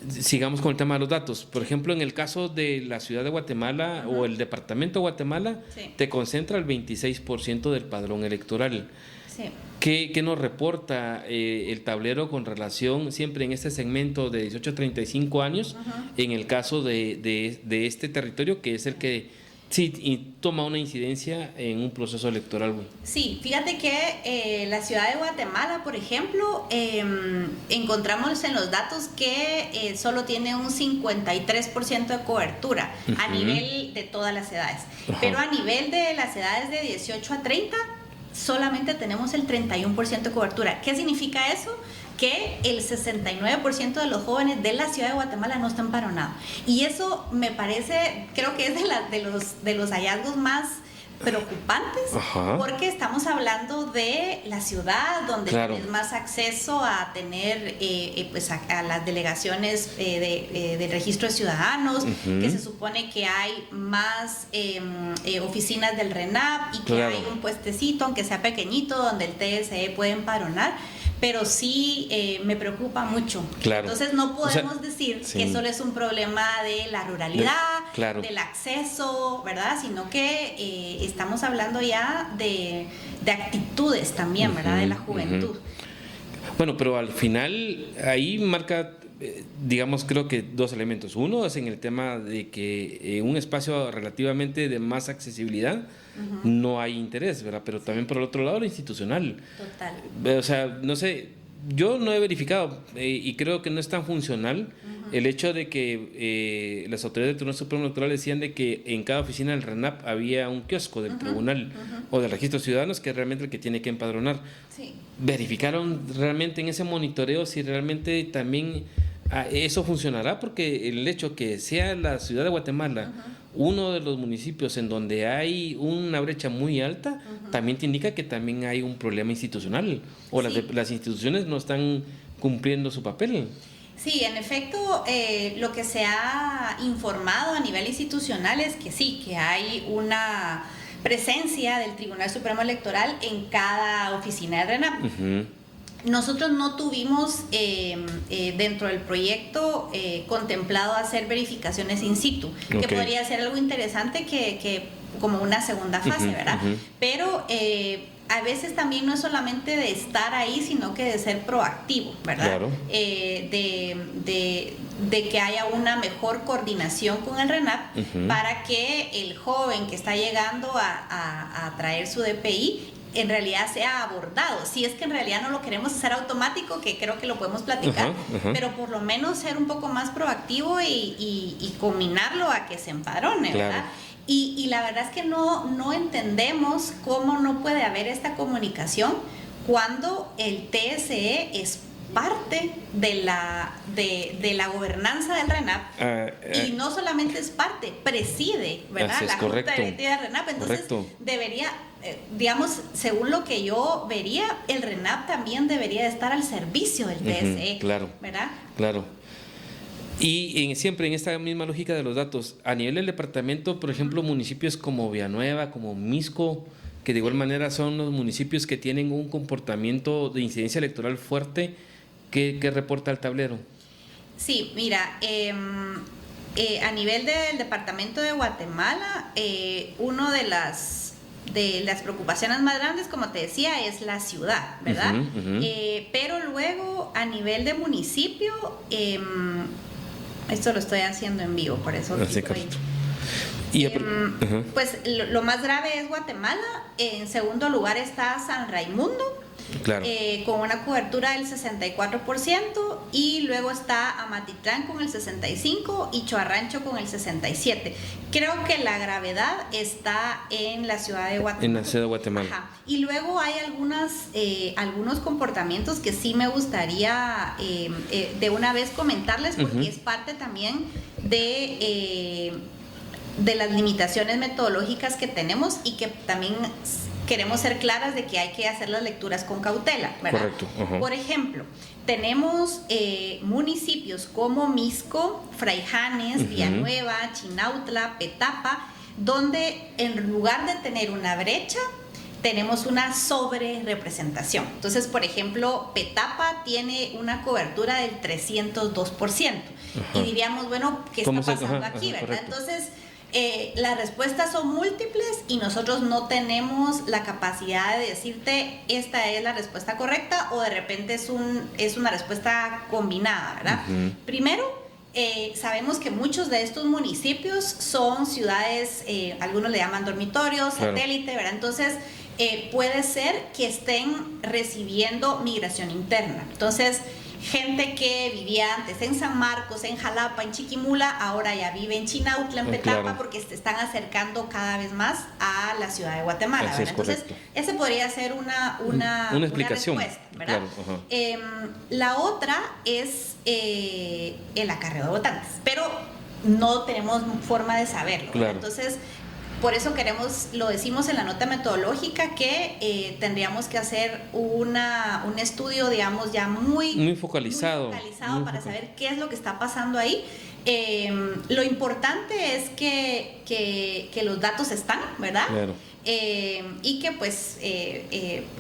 [SPEAKER 2] sigamos con el tema de los datos. Por ejemplo, en el caso de la ciudad de Guatemala o el departamento de Guatemala, te concentra el 26% del padrón electoral.
[SPEAKER 1] Sí.
[SPEAKER 2] ¿Qué nos reporta el tablero con relación, siempre en este segmento de 18 a 35 años, en el caso de este territorio, que es el que sí toma una incidencia en un proceso electoral?
[SPEAKER 1] Sí, fíjate que la ciudad de Guatemala, por ejemplo, encontramos en los datos que solo tiene un 53% de cobertura a nivel de todas las edades. Pero a nivel de las edades de 18 a 30, solamente tenemos el 31% de cobertura. ¿Qué significa eso? Que el 69% de los jóvenes de la ciudad de Guatemala no están empadronados. Y eso me parece, creo que es de los hallazgos más preocupantes, porque estamos hablando de la ciudad donde tienes más acceso a tener pues a las delegaciones de registro de ciudadanos, que se supone que hay más oficinas del RENAP y que hay un puestecito, aunque sea pequeñito, donde el TSE puede empadronar. Pero sí me preocupa mucho. Entonces no podemos decir que solo es un problema de la ruralidad, del acceso, ¿verdad? Sino que estamos hablando ya de actitudes también, ¿verdad? De la juventud.
[SPEAKER 2] Bueno, pero al final ahí marca, digamos, creo que dos elementos. Uno es en el tema de que un espacio relativamente de más accesibilidad no hay interés, ¿verdad? Pero también por el otro lado lo institucional.
[SPEAKER 1] Total.
[SPEAKER 2] O sea, no sé, yo no he verificado y creo que no es tan funcional el hecho de que las autoridades del Tribunal Supremo Electoral decían de que en cada oficina del RENAP había un kiosco del tribunal o del registro de ciudadanos, que es realmente el que tiene que empadronar.
[SPEAKER 1] Sí.
[SPEAKER 2] ¿Verificaron realmente en ese monitoreo si realmente también eso funcionará? Porque el hecho que sea la ciudad de Guatemala uno de los municipios en donde hay una brecha muy alta, también te indica que también hay un problema institucional o las instituciones no están cumpliendo su papel.
[SPEAKER 1] Sí, en efecto, lo que se ha informado a nivel institucional es que sí, que hay una presencia del Tribunal Supremo Electoral en cada oficina de RENAP. Nosotros no tuvimos dentro del proyecto contemplado hacer verificaciones in situ, que podría ser algo interesante que como una segunda fase, ¿verdad? Pero a veces también no es solamente de estar ahí, sino que de ser proactivo, ¿verdad?
[SPEAKER 2] Claro.
[SPEAKER 1] De que haya una mejor coordinación con el RENAP para que el joven que está llegando a traer su DPI en realidad sea abordado. Si es que en realidad no lo queremos hacer automático, que creo que lo podemos platicar, pero por lo menos ser un poco más proactivo y combinarlo a que se empadrone, ¿verdad? Y la verdad es que no entendemos cómo no puede haber esta comunicación cuando el TSE es parte de la gobernanza del RENAP y no solamente es parte, preside, ¿verdad? La Junta Directiva del RENAP. Entonces debería, digamos, según lo que yo vería, el RENAP también debería de estar al servicio del TSE, ¿verdad?
[SPEAKER 2] Claro. Y siempre en esta misma lógica de los datos, a nivel del departamento, por ejemplo, municipios como Villanueva, como Misco, que de igual manera son los municipios que tienen un comportamiento de incidencia electoral fuerte, ¿qué reporta el tablero?
[SPEAKER 1] Sí, mira, a nivel del departamento de Guatemala, una de las preocupaciones más grandes, como te decía, es la ciudad, ¿verdad? Pero luego, a nivel de municipio, esto lo estoy haciendo en vivo, por eso pues lo más grave es Guatemala. En segundo lugar está San Raimundo, con una cobertura del 64%, y luego está Amatitlán con el 65% y Choarrancho con el 67%. Creo que la gravedad está en la ciudad de Guatemala.
[SPEAKER 2] En la ciudad de Guatemala.
[SPEAKER 1] Ajá. Y luego hay algunos comportamientos que sí me gustaría de una vez comentarles, porque es parte también de de las limitaciones metodológicas que tenemos y que también queremos ser claras de que hay que hacer las lecturas con cautela, ¿verdad?
[SPEAKER 2] Correcto.
[SPEAKER 1] Por ejemplo, tenemos municipios como Misco, Fraijanes, Villanueva, Chinautla, Petapa, donde en lugar de tener una brecha, tenemos una sobre-representación. Entonces, por ejemplo, Petapa tiene una cobertura del 302%. Y diríamos, bueno, ¿qué está pasando aquí, verdad?
[SPEAKER 2] Correcto.
[SPEAKER 1] Entonces, las respuestas son múltiples y nosotros no tenemos la capacidad de decirte esta es la respuesta correcta o de repente es una respuesta combinada, ¿verdad? Primero, sabemos que muchos de estos municipios son ciudades, algunos le llaman dormitorios, satélite, ¿verdad? Entonces, puede ser que estén recibiendo migración interna. Entonces, gente que vivía antes en San Marcos, en Jalapa, en Chiquimula, ahora ya vive en Chinautla, en Petapa, porque se están acercando cada vez más a la ciudad de Guatemala, ¿verdad? Entonces, ese podría ser una
[SPEAKER 2] explicación,
[SPEAKER 1] respuesta, ¿verdad? La otra es el acarreo de votantes, pero no tenemos forma de saberlo, ¿verdad? Entonces, por eso lo decimos en la nota metodológica, que tendríamos que hacer un estudio, digamos, ya muy focalizado para saber qué es lo que está pasando ahí. Lo importante es que los datos están, ¿verdad? Claro. Y que pues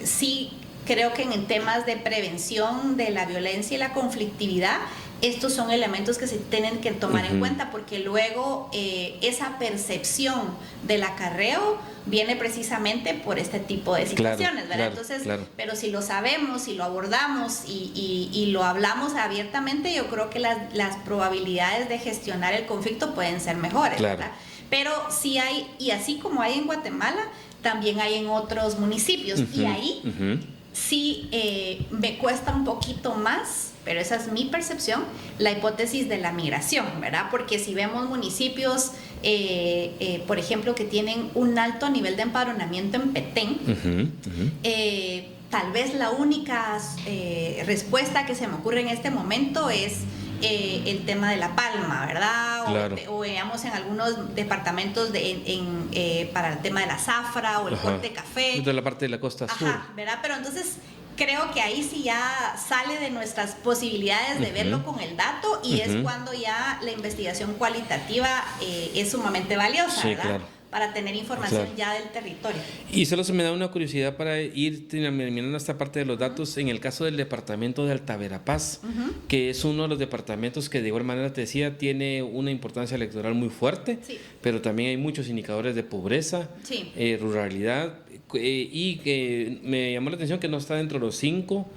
[SPEAKER 1] sí, creo que en temas de prevención de la violencia y la conflictividad, estos son elementos que se tienen que tomar en cuenta, porque luego esa percepción del acarreo viene precisamente por este tipo de situaciones, ¿verdad? Entonces, pero si lo sabemos, si lo abordamos y lo hablamos abiertamente, yo creo que las probabilidades de gestionar el conflicto pueden ser mejores, ¿verdad? Pero sí hay, y así como hay en Guatemala, también hay en otros municipios, y ahí sí me cuesta un poquito más, pero esa es mi percepción, la hipótesis de la migración, ¿verdad? Porque si vemos municipios, por ejemplo, que tienen un alto nivel de empadronamiento en Petén, tal vez la única respuesta que se me ocurre en este momento es el tema de La Palma, ¿verdad? O veamos en algunos departamentos para el tema de la zafra o el corte de café.
[SPEAKER 2] De la parte de la costa sur.
[SPEAKER 1] ¿Verdad? Pero entonces creo que ahí sí ya sale de nuestras posibilidades de verlo con el dato y es cuando ya la investigación cualitativa es sumamente valiosa, ¿verdad? Claro. Para tener información ya del territorio.
[SPEAKER 2] Y solo se me da una curiosidad para ir terminando esta parte de los datos. En el caso del departamento de Alta Verapaz, que es uno de los departamentos que de igual manera te decía tiene una importancia electoral muy fuerte, pero también hay muchos indicadores de pobreza, ruralidad, y que me llamó la atención que no está dentro de los 5,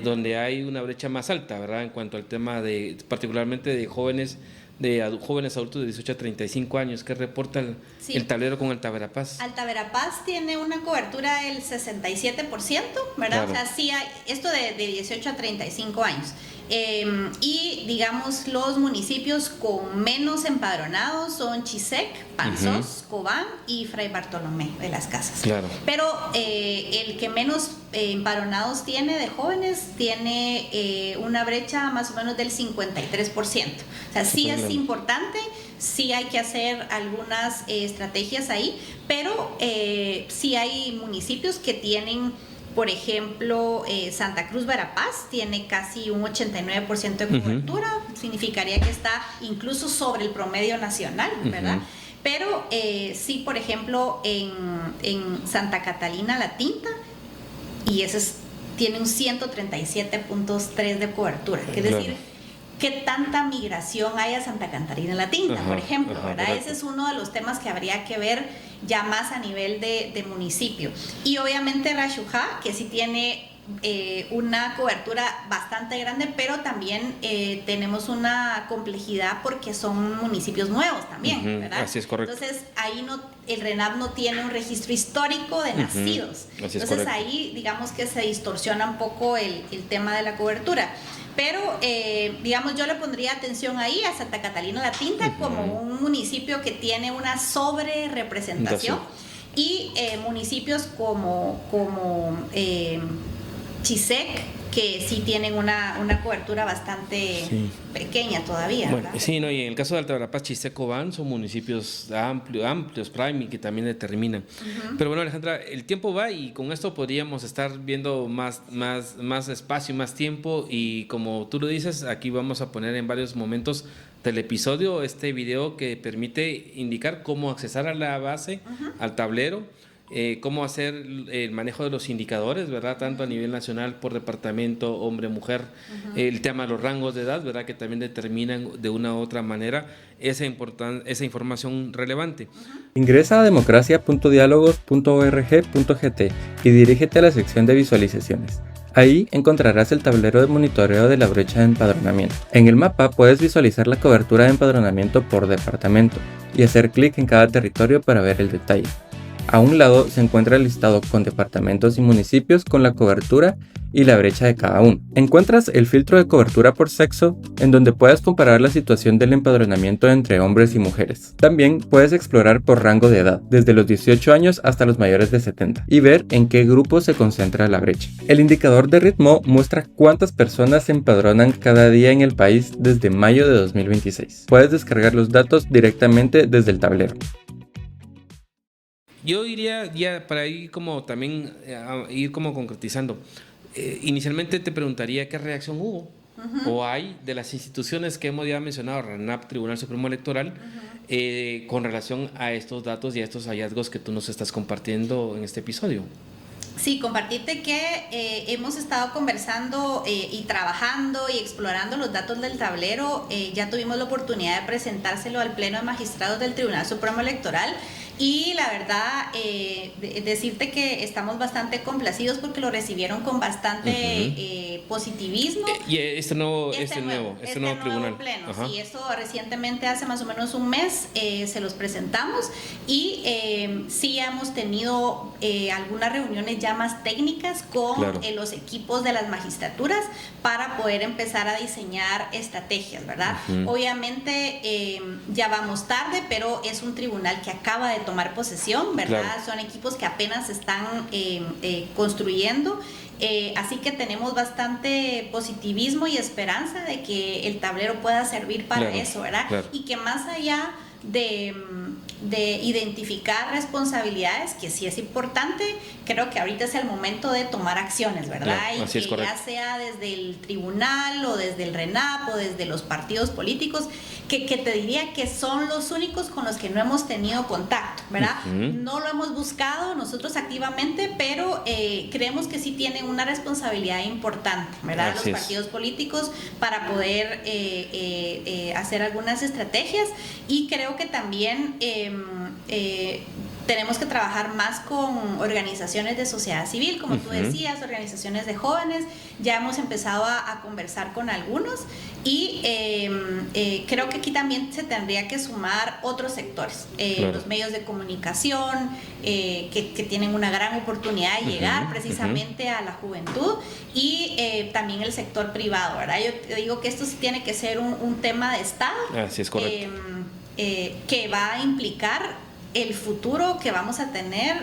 [SPEAKER 2] donde hay una brecha más alta, ¿verdad? En cuanto al tema de particularmente de jóvenes adultos de 18 a 35 años. ¿Qué reporta el tablero con Alta Verapaz?
[SPEAKER 1] Alta Verapaz tiene una cobertura del 67%, ¿verdad? Claro. O sea, sí hay esto de 18 a 35 años. Y digamos los municipios con menos empadronados son Chisec, Panzós, Cobán y Fray Bartolomé de las Casas. Claro. Pero el que menos empadronados tiene de jóvenes tiene una brecha más o menos del 53%. O sea, sí es importante, sí hay que hacer algunas estrategias ahí, pero sí hay municipios que tienen. Por ejemplo, Santa Cruz Verapaz tiene casi un 89% de cobertura, significaría que está incluso sobre el promedio nacional, ¿verdad? Pero sí, por ejemplo, en Santa Catalina La Tinta, y ese tiene un 137.3 de cobertura, es decir, ¿qué tanta migración hay a Santa Catarina La Tinta, por ejemplo? ¿Verdad? Ese es uno de los temas que habría que ver ya más a nivel de municipio. Y obviamente Rayujá, que sí tiene una cobertura bastante grande, pero también tenemos una complejidad porque son municipios nuevos también, ¿verdad?
[SPEAKER 2] Así es, correcto.
[SPEAKER 1] Entonces ahí el RENAP no tiene un registro histórico de nacidos. Entonces ahí digamos que se distorsiona un poco el tema de la cobertura. Pero, digamos, yo le pondría atención ahí a Santa Catalina La Tinta como un municipio que tiene una sobre-representación y municipios como Chisec, que sí tienen una cobertura bastante pequeña todavía.
[SPEAKER 2] Bueno,
[SPEAKER 1] ¿verdad?
[SPEAKER 2] sí, no, y en el caso de Alta Verapaz, Chisecobán son municipios amplios, prime, y que también determinan. Pero bueno, Alejandra, el tiempo va y con esto podríamos estar viendo más espacio, más tiempo, y como tú lo dices, aquí vamos a poner en varios momentos del episodio este video que permite indicar cómo accesar a la base, al tablero, cómo hacer el manejo de los indicadores, ¿verdad? Tanto a nivel nacional, por departamento, hombre, mujer, el tema de los rangos de edad, ¿verdad? Que también determinan de una u otra manera esa información relevante.
[SPEAKER 3] Ingresa a democracia.dialogos.org.gt y dirígete a la sección de visualizaciones. Ahí encontrarás el tablero de monitoreo de la brecha de empadronamiento. En el mapa puedes visualizar la cobertura de empadronamiento por departamento y hacer clic en cada territorio para ver el detalle. A un lado se encuentra el listado con departamentos y municipios con la cobertura y la brecha de cada uno. Encuentras el filtro de cobertura por sexo, en donde puedes comparar la situación del empadronamiento entre hombres y mujeres. También puedes explorar por rango de edad, desde los 18 años hasta los mayores de 70, y ver en qué grupo se concentra la brecha. El indicador de ritmo muestra cuántas personas se empadronan cada día en el país desde mayo de 2026. Puedes descargar los datos directamente desde el tablero.
[SPEAKER 2] Yo diría, ya para ir como también ir como concretizando, inicialmente te preguntaría qué reacción hubo o hay de las instituciones que hemos ya mencionado, RENAP, Tribunal Supremo Electoral, con relación a estos datos y a estos hallazgos que tú nos estás compartiendo en este episodio.
[SPEAKER 1] Sí, compartirte que hemos estado conversando y trabajando y explorando los datos del tablero. Ya tuvimos la oportunidad de presentárselo al Pleno de Magistrados del Tribunal Supremo Electoral. Y la verdad, decirte que estamos bastante complacidos porque lo recibieron con bastante positivismo.
[SPEAKER 2] Y este nuevo tribunal.
[SPEAKER 1] Pleno, sí, esto recientemente, hace más o menos un mes, se los presentamos y sí hemos tenido algunas reuniones ya más técnicas con los equipos de las magistraturas para poder empezar a diseñar estrategias, ¿verdad? Obviamente ya vamos tarde, pero es un tribunal que acaba de tomar posesión, ¿verdad? Son equipos que apenas están construyendo, así que tenemos bastante positivismo y esperanza de que el tablero pueda servir para eso, ¿verdad? Y que más allá de identificar responsabilidades, que sí es importante, creo que ahorita es el momento de tomar acciones, ¿verdad? Y que ya sea desde el tribunal o desde el RENAP o desde los partidos políticos, que te diría que son los únicos con los que no hemos tenido contacto, ¿verdad? No lo hemos buscado nosotros activamente, pero creemos que sí tienen una responsabilidad importante, ¿verdad? Los partidos políticos para poder hacer algunas estrategias, y creo que también tenemos que trabajar más con organizaciones de sociedad civil, como tú decías, organizaciones de jóvenes. Ya hemos empezado a conversar con algunos y creo que aquí también se tendría que sumar otros sectores, los medios de comunicación, que tienen una gran oportunidad de llegar precisamente a la juventud, y también el sector privado, ¿verdad? Yo te digo que esto sí tiene que ser un tema de Estado.
[SPEAKER 2] Así es correcto.
[SPEAKER 1] Que va a implicar el futuro que vamos a tener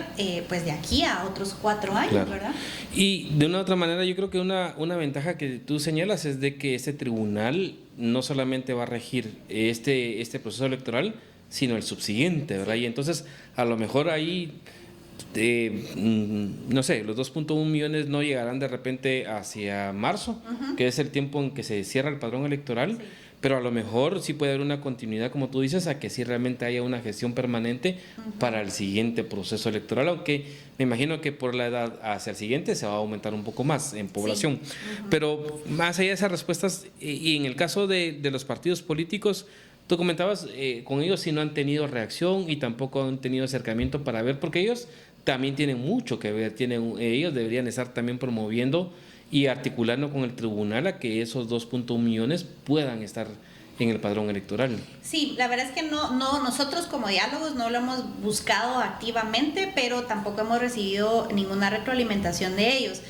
[SPEAKER 1] pues de aquí a otros 4 años, ¿verdad?
[SPEAKER 2] Y de una u otra manera, yo creo que una ventaja que tú señalas es de que este tribunal no solamente va a regir este proceso electoral, sino el subsiguiente, ¿verdad? Y entonces a lo mejor ahí no sé, los 2.1 millones no llegarán de repente hacia marzo, que es el tiempo en que se cierra el padrón electoral. Pero a lo mejor sí puede haber una continuidad, como tú dices, a que sí realmente haya una gestión permanente para el siguiente proceso electoral, aunque me imagino que por la edad hacia el siguiente se va a aumentar un poco más en población. Pero más allá de esas respuestas, y en el caso de los partidos políticos, tú comentabas, con ellos sí no han tenido reacción y tampoco han tenido acercamiento para ver, porque ellos también tienen mucho que ver, ellos deberían estar también promoviendo y articulando con el tribunal a que esos 2.1 millones puedan estar en el padrón electoral.
[SPEAKER 1] Sí, la verdad es que no, nosotros como Diálogos no lo hemos buscado activamente, pero tampoco hemos recibido ninguna retroalimentación de ellos.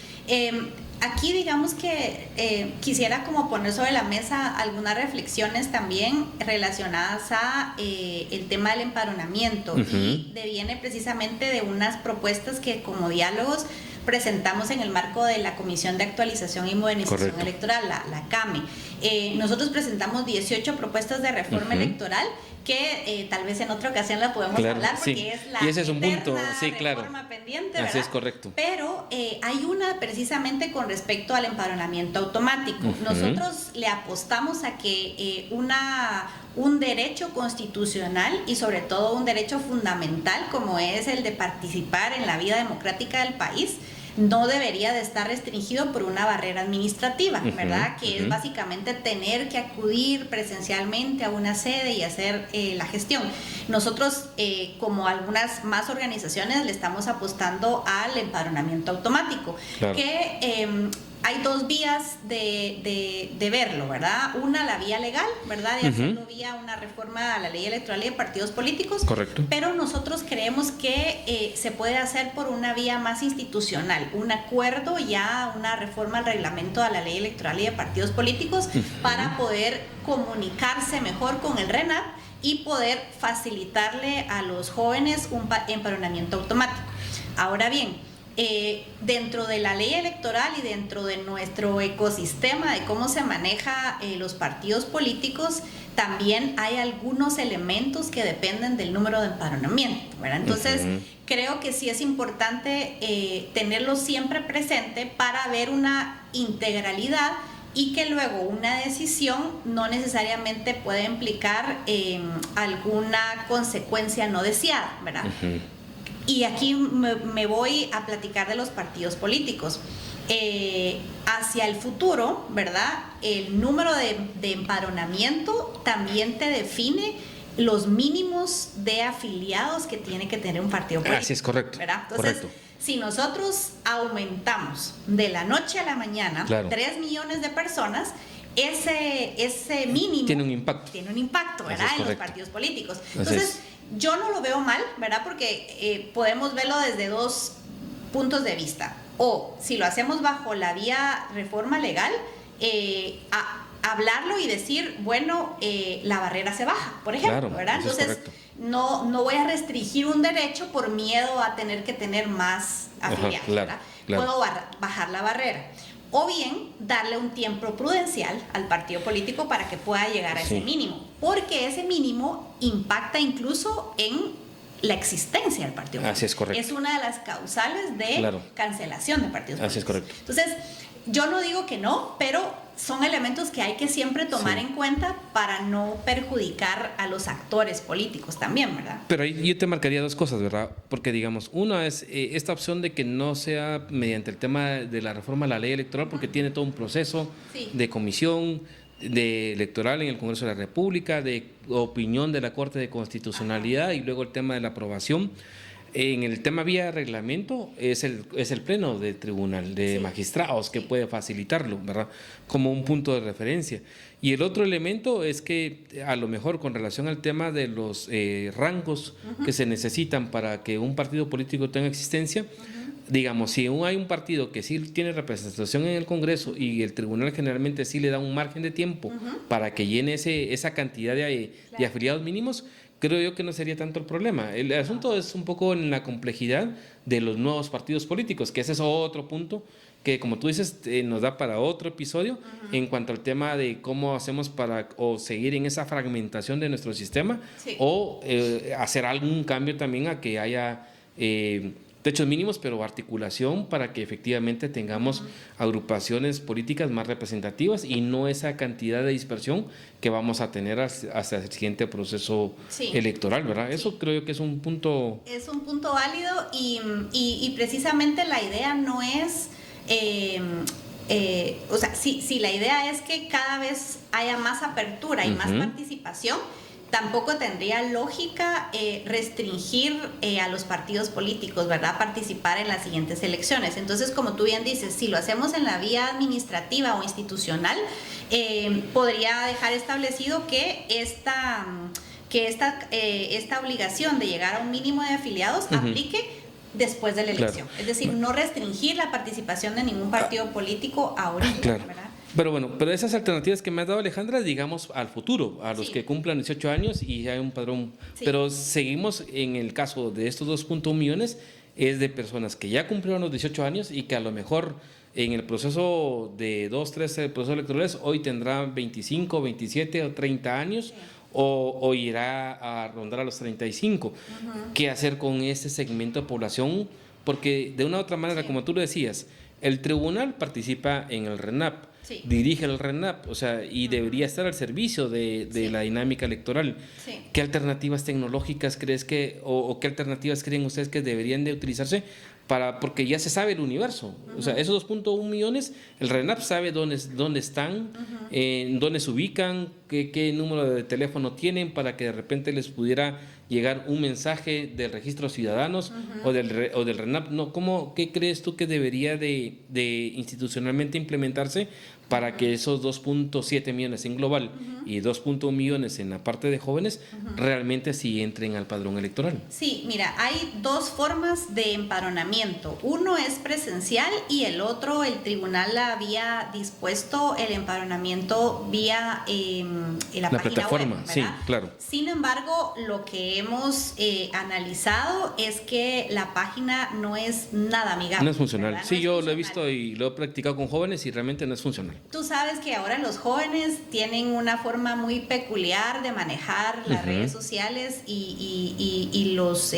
[SPEAKER 1] Aquí digamos que quisiera como poner sobre la mesa algunas reflexiones también relacionadas a el tema del empadronamiento, y deviene precisamente de unas propuestas que como diálogos presentamos en el marco de la Comisión de Actualización y Modernización Electoral, la CAME. Nosotros presentamos 18 propuestas de reforma electoral que tal vez en otra ocasión la podemos hablar, porque es la
[SPEAKER 2] y ese es un punto,
[SPEAKER 1] reforma pendiente, ¿verdad?
[SPEAKER 2] Así es, correcto.
[SPEAKER 1] Pero hay una precisamente con respecto al empadronamiento automático. Nosotros le apostamos a que un derecho constitucional y sobre todo un derecho fundamental como es el de participar en la vida democrática del país no debería de estar restringido por una barrera administrativa, ¿verdad? Que es básicamente tener que acudir presencialmente a una sede y hacer la gestión. Nosotros, como algunas más organizaciones, le estamos apostando al empadronamiento automático, que hay dos vías de verlo, ¿verdad? Una, la vía legal, ¿verdad? De hacerlo vía una reforma a la ley electoral y de partidos políticos.
[SPEAKER 2] Correcto.
[SPEAKER 1] Pero nosotros creemos que se puede hacer por una vía más institucional, un acuerdo ya, una reforma al reglamento a la ley electoral y de partidos políticos para poder comunicarse mejor con el RENAP y poder facilitarle a los jóvenes un empadronamiento automático. Ahora bien, dentro de la ley electoral y dentro de nuestro ecosistema de cómo se maneja los partidos políticos, también hay algunos elementos que dependen del número de empadronamiento, ¿verdad? Entonces, creo que sí es importante tenerlo siempre presente para ver una integralidad y que luego una decisión no necesariamente puede implicar alguna consecuencia no deseada, ¿verdad? Y aquí me voy a platicar de los partidos políticos. Hacia el futuro, ¿verdad? El número de empadronamiento también te define los mínimos de afiliados que tiene que tener un partido político.
[SPEAKER 2] Así es, correcto.
[SPEAKER 1] ¿Verdad? Entonces, si nosotros aumentamos de la noche a la mañana 3 millones de personas, ese mínimo
[SPEAKER 2] tiene un impacto.
[SPEAKER 1] Tiene un impacto, ¿verdad? En los partidos políticos. Entonces, yo no lo veo mal, ¿verdad? Porque podemos verlo desde dos puntos de vista. O si lo hacemos bajo la vía reforma legal, hablarlo y decir, bueno, la barrera se baja, por ejemplo, ¿verdad? Entonces, no voy a restringir un derecho por miedo a tener que tener más afiliados, ¿verdad? Puedo bajar la barrera. O bien, darle un tiempo prudencial al partido político para que pueda llegar a ese mínimo, porque ese mínimo impacta incluso en la existencia del partido político.
[SPEAKER 2] Así es, correcto.
[SPEAKER 1] Es una de las causales de cancelación de partidos políticos.
[SPEAKER 2] Así es, correcto.
[SPEAKER 1] Entonces, yo no digo que no, pero son elementos que hay que siempre tomar en cuenta para no perjudicar a los actores políticos también, ¿verdad?
[SPEAKER 2] Pero yo te marcaría dos cosas, ¿verdad? Porque, digamos, una es esta opción de que no sea mediante el tema de la reforma a la ley electoral, porque tiene todo un proceso de comisión electoral en el Congreso de la República, de opinión de la Corte de Constitucionalidad y luego el tema de la aprobación. En el tema vía reglamento es el pleno del tribunal de magistrados que puede facilitarlo, ¿verdad? Como un punto de referencia. Y el otro elemento es que a lo mejor con relación al tema de los rangos que se necesitan para que un partido político tenga existencia, digamos, si hay un partido que sí tiene representación en el Congreso y el tribunal generalmente sí le da un margen de tiempo para que llene esa cantidad de afiliados mínimos, creo yo que no sería tanto el problema. El asunto es un poco en la complejidad de los nuevos partidos políticos, que ese es otro punto que, como tú dices, nos da para otro episodio en cuanto al tema de cómo hacemos para o seguir en esa fragmentación de nuestro sistema o hacer algún cambio también a que haya techos mínimos, pero articulación para que efectivamente tengamos agrupaciones políticas más representativas y no esa cantidad de dispersión que vamos a tener hasta el siguiente proceso electoral, ¿verdad? Eso creo yo que es un punto...
[SPEAKER 1] Es un punto válido y precisamente la idea no es... o sea, si la idea es que cada vez haya más apertura y más participación, tampoco tendría lógica restringir a los partidos políticos, ¿verdad?, participar en las siguientes elecciones. Entonces, como tú bien dices, si lo hacemos en la vía administrativa o institucional, podría dejar establecido que esta obligación de llegar a un mínimo de afiliados aplique después de la elección.
[SPEAKER 2] Claro.
[SPEAKER 1] Es decir, no restringir la participación de ningún partido político ahorita,
[SPEAKER 2] Claro.
[SPEAKER 1] ¿verdad?
[SPEAKER 2] Pero bueno, pero esas alternativas que me ha dado Alejandra, digamos, al futuro, a los
[SPEAKER 1] Sí.
[SPEAKER 2] que cumplan 18 años y hay un padrón.
[SPEAKER 1] Sí.
[SPEAKER 2] Pero seguimos en el caso de estos 2.1 millones, es de personas que ya cumplieron los 18 años y que a lo mejor en el proceso de 2, 3 procesos electorales hoy tendrán 25, 27 o 30 años.
[SPEAKER 1] Sí.
[SPEAKER 2] O irá a rondar a los 35. ¿Qué hacer con ese segmento de población? Porque de una u otra manera,
[SPEAKER 1] Sí.
[SPEAKER 2] como tú lo decías, el tribunal participa en el RENAP,
[SPEAKER 1] Sí.
[SPEAKER 2] dirige el RENAP, o sea, y debería estar al servicio de
[SPEAKER 1] Sí.
[SPEAKER 2] la dinámica electoral.
[SPEAKER 1] Sí.
[SPEAKER 2] ¿Qué alternativas tecnológicas crees que, o qué alternativas creen ustedes que deberían de utilizarse porque ya se sabe el universo? O sea, esos 2.1 millones, el RENAP sabe dónde están, dónde se ubican, qué número de teléfono tienen para que de repente les pudiera llegar un mensaje del registro de ciudadanos o del RENAP. No, ¿qué crees tú que debería de institucionalmente implementarse para que esos 2.7 millones en global y 2.1 millones en la parte de jóvenes realmente sí entren al padrón electoral?
[SPEAKER 1] Sí, mira, hay dos formas de empadronamiento. Uno es presencial y el otro, el tribunal había dispuesto el empadronamiento vía la página
[SPEAKER 2] plataforma,
[SPEAKER 1] web,
[SPEAKER 2] sí,
[SPEAKER 1] ¿verdad?
[SPEAKER 2] claro.
[SPEAKER 1] Sin embargo, lo que hemos analizado es que la página no es nada amigable.
[SPEAKER 2] No es funcional.
[SPEAKER 1] ¿verdad?
[SPEAKER 2] Sí,
[SPEAKER 1] No es
[SPEAKER 2] yo lo he
[SPEAKER 1] funcional.
[SPEAKER 2] visto y lo he practicado con jóvenes y realmente no es funcional.
[SPEAKER 1] Tú sabes que ahora los jóvenes tienen una forma muy peculiar de manejar las redes sociales y los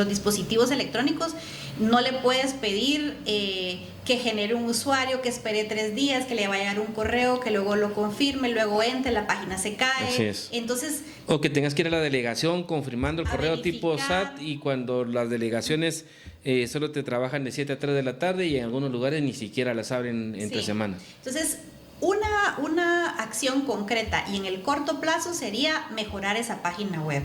[SPEAKER 1] dispositivos electrónicos. No le puedes pedir que genere un usuario, que espere 3 días, que le vaya a llegar un correo, que luego lo confirme, luego entre, la página se cae.
[SPEAKER 2] Así es.
[SPEAKER 1] Entonces,
[SPEAKER 2] O que tengas que ir a la delegación confirmando el
[SPEAKER 1] A
[SPEAKER 2] correo tipo
[SPEAKER 1] verificar.
[SPEAKER 2] SAT y cuando las delegaciones solo te trabajan de 7 a 3 de la tarde y en algunos lugares ni siquiera las abren entre
[SPEAKER 1] sí.
[SPEAKER 2] semana.
[SPEAKER 1] Entonces, una acción concreta y en el corto plazo sería mejorar esa página web,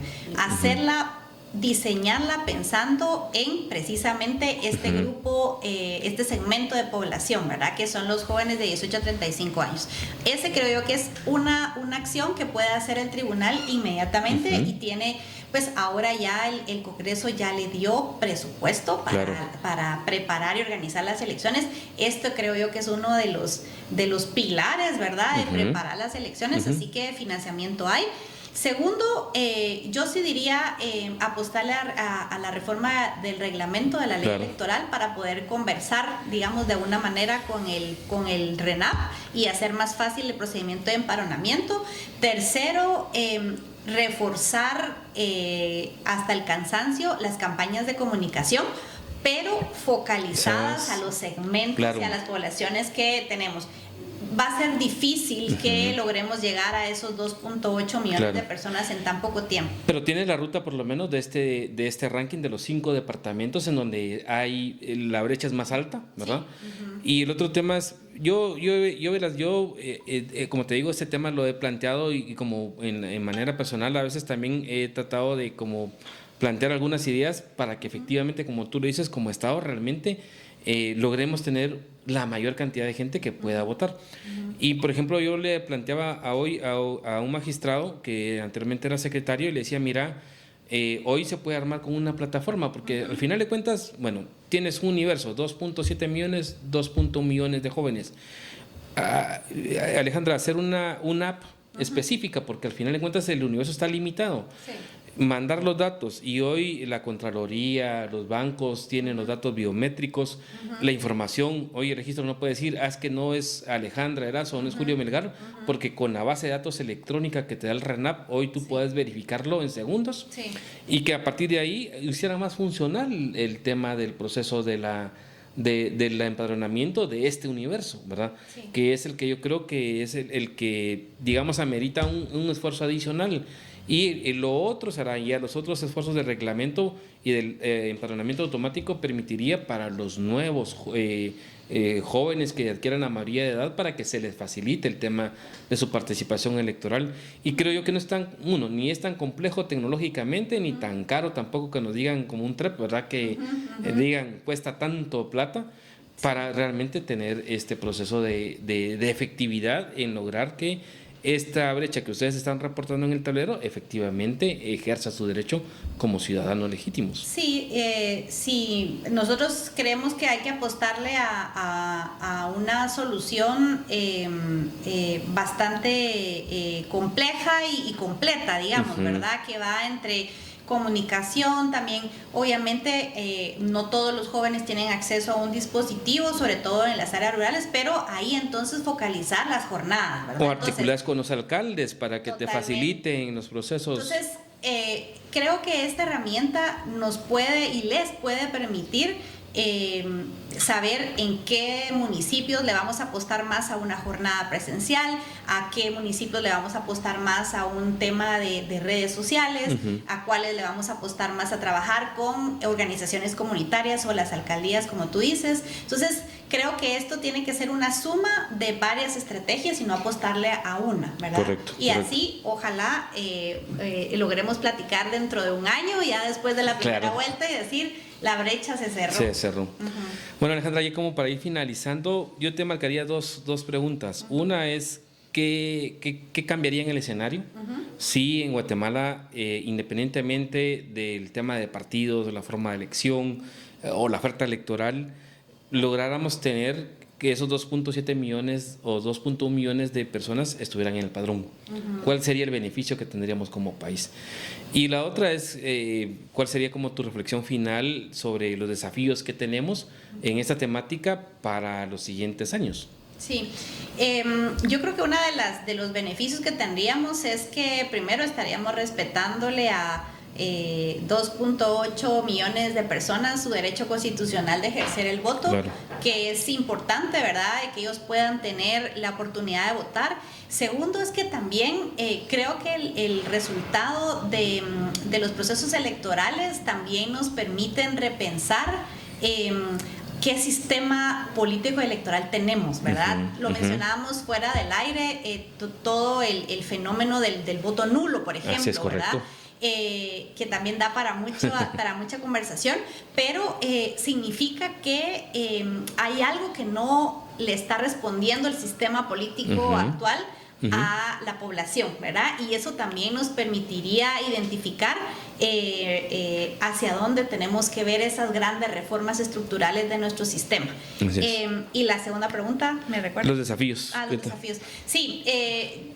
[SPEAKER 1] diseñarla pensando en precisamente este grupo, este segmento de población, ¿verdad? Que son los jóvenes de 18 a 35 años. Ese creo yo que es una acción que puede hacer el tribunal inmediatamente y tiene, pues ahora ya el Congreso ya le dio presupuesto para preparar y organizar las elecciones. Esto creo yo que es uno de los pilares, ¿verdad? De preparar las elecciones, así que financiamiento hay. Segundo, yo sí diría apostarle a la reforma del reglamento de la ley electoral para poder conversar, digamos, de una manera con el RENAP y hacer más fácil el procedimiento de empadronamiento. Tercero, reforzar hasta el cansancio las campañas de comunicación, pero focalizadas a los segmentos y a las poblaciones que tenemos. Va a ser difícil que logremos llegar a esos 2.8 millones de personas en tan poco tiempo.
[SPEAKER 2] Pero tienes la ruta por lo menos de este ranking de los 5 departamentos en donde hay la brecha es más alta, ¿verdad? Sí. Y el otro tema es, yo como te digo, este tema lo he planteado y como en manera personal a veces también he tratado de como plantear algunas ideas para que efectivamente, como tú lo dices, como Estado realmente logremos tener la mayor cantidad de gente que pueda votar. Y por ejemplo, yo le planteaba a un magistrado que anteriormente era secretario y le decía, mira, hoy se puede armar con una plataforma, porque al final de cuentas, bueno, tienes un universo, 2.7 millones, 2.1 millones de jóvenes. Alejandra, hacer una app específica, porque al final de cuentas el universo está limitado. Sí. Mandar los datos, y hoy la Contraloría, los bancos tienen los datos biométricos, la información. Hoy el registro no puede decir, es que no es Alejandra Erazo, no es Julio Melgar, porque con la base de datos electrónica que te da el RENAP, hoy tú puedes verificarlo en segundos, y que a partir de ahí hiciera más funcional el tema del proceso del empadronamiento de este universo, ¿verdad? Sí. Que es el que yo creo que es el que, digamos, amerita un esfuerzo adicional. Y lo otro será ya los otros esfuerzos de reglamento y del empadronamiento automático permitiría para los nuevos jóvenes que adquieran la mayoría de edad para que se les facilite el tema de su participación electoral. Y creo yo que no es ni es tan complejo tecnológicamente ni tan caro tampoco que nos digan como un TREP, ¿verdad? Que digan cuesta tanto plata para realmente tener este proceso de efectividad en lograr que esta brecha que ustedes están reportando en el tablero efectivamente ejerza su derecho como ciudadanos legítimos.
[SPEAKER 1] Sí, sí, nosotros creemos que hay que apostarle a una solución bastante compleja y completa, digamos, ¿verdad? Que va entre comunicación, también obviamente no todos los jóvenes tienen acceso a un dispositivo, sobre todo en las áreas rurales, pero ahí entonces focalizar las jornadas, ¿verdad?
[SPEAKER 2] O articular con los alcaldes para que te faciliten los procesos.
[SPEAKER 1] Entonces, creo que esta herramienta nos puede y les puede permitir saber en qué municipios le vamos a apostar más a una jornada presencial, a qué municipios le vamos a apostar más a un tema de redes sociales, a cuáles le vamos a apostar más a trabajar con organizaciones comunitarias o las alcaldías, como tú dices. Entonces, creo que esto tiene que ser una suma de varias estrategias y no apostarle a una, ¿verdad?
[SPEAKER 2] Correcto.
[SPEAKER 1] Así, ojalá logremos platicar dentro de un año, ya después de la primera vuelta, y decir, la brecha se cerró.
[SPEAKER 2] Se cerró. Bueno, Alejandra, ya como para ir finalizando, yo te marcaría dos preguntas. Una es, ¿qué cambiaría en el escenario? Si en Guatemala, independientemente del tema de partidos, de la forma de elección o la oferta electoral, lográramos tener que esos 2.7 millones o 2.1 millones de personas estuvieran en el padrón. ¿Cuál sería el beneficio que tendríamos como país? Y la otra es, ¿cuál sería como tu reflexión final sobre los desafíos que tenemos en esta temática para los siguientes años?
[SPEAKER 1] Sí, yo creo que uno de los beneficios que tendríamos es que primero estaríamos respetándole a 2.8 millones de personas su derecho constitucional de ejercer el voto, claro, que es importante, ¿verdad?, de que ellos puedan tener la oportunidad de votar. Segundo es que también creo que el resultado de los procesos electorales también nos permiten repensar qué sistema político electoral tenemos, ¿verdad? Lo mencionábamos fuera del aire, todo el fenómeno del voto nulo, por ejemplo,
[SPEAKER 2] así es, correcto,
[SPEAKER 1] ¿verdad? Que también da para mucha conversación, pero significa que hay algo que no le está respondiendo el sistema político actual a la población, ¿verdad? Y eso también nos permitiría identificar hacia dónde tenemos que ver esas grandes reformas estructurales de nuestro sistema. Y la segunda pregunta, ¿me recuerdas?
[SPEAKER 2] Los desafíos.
[SPEAKER 1] Los desafíos. Sí,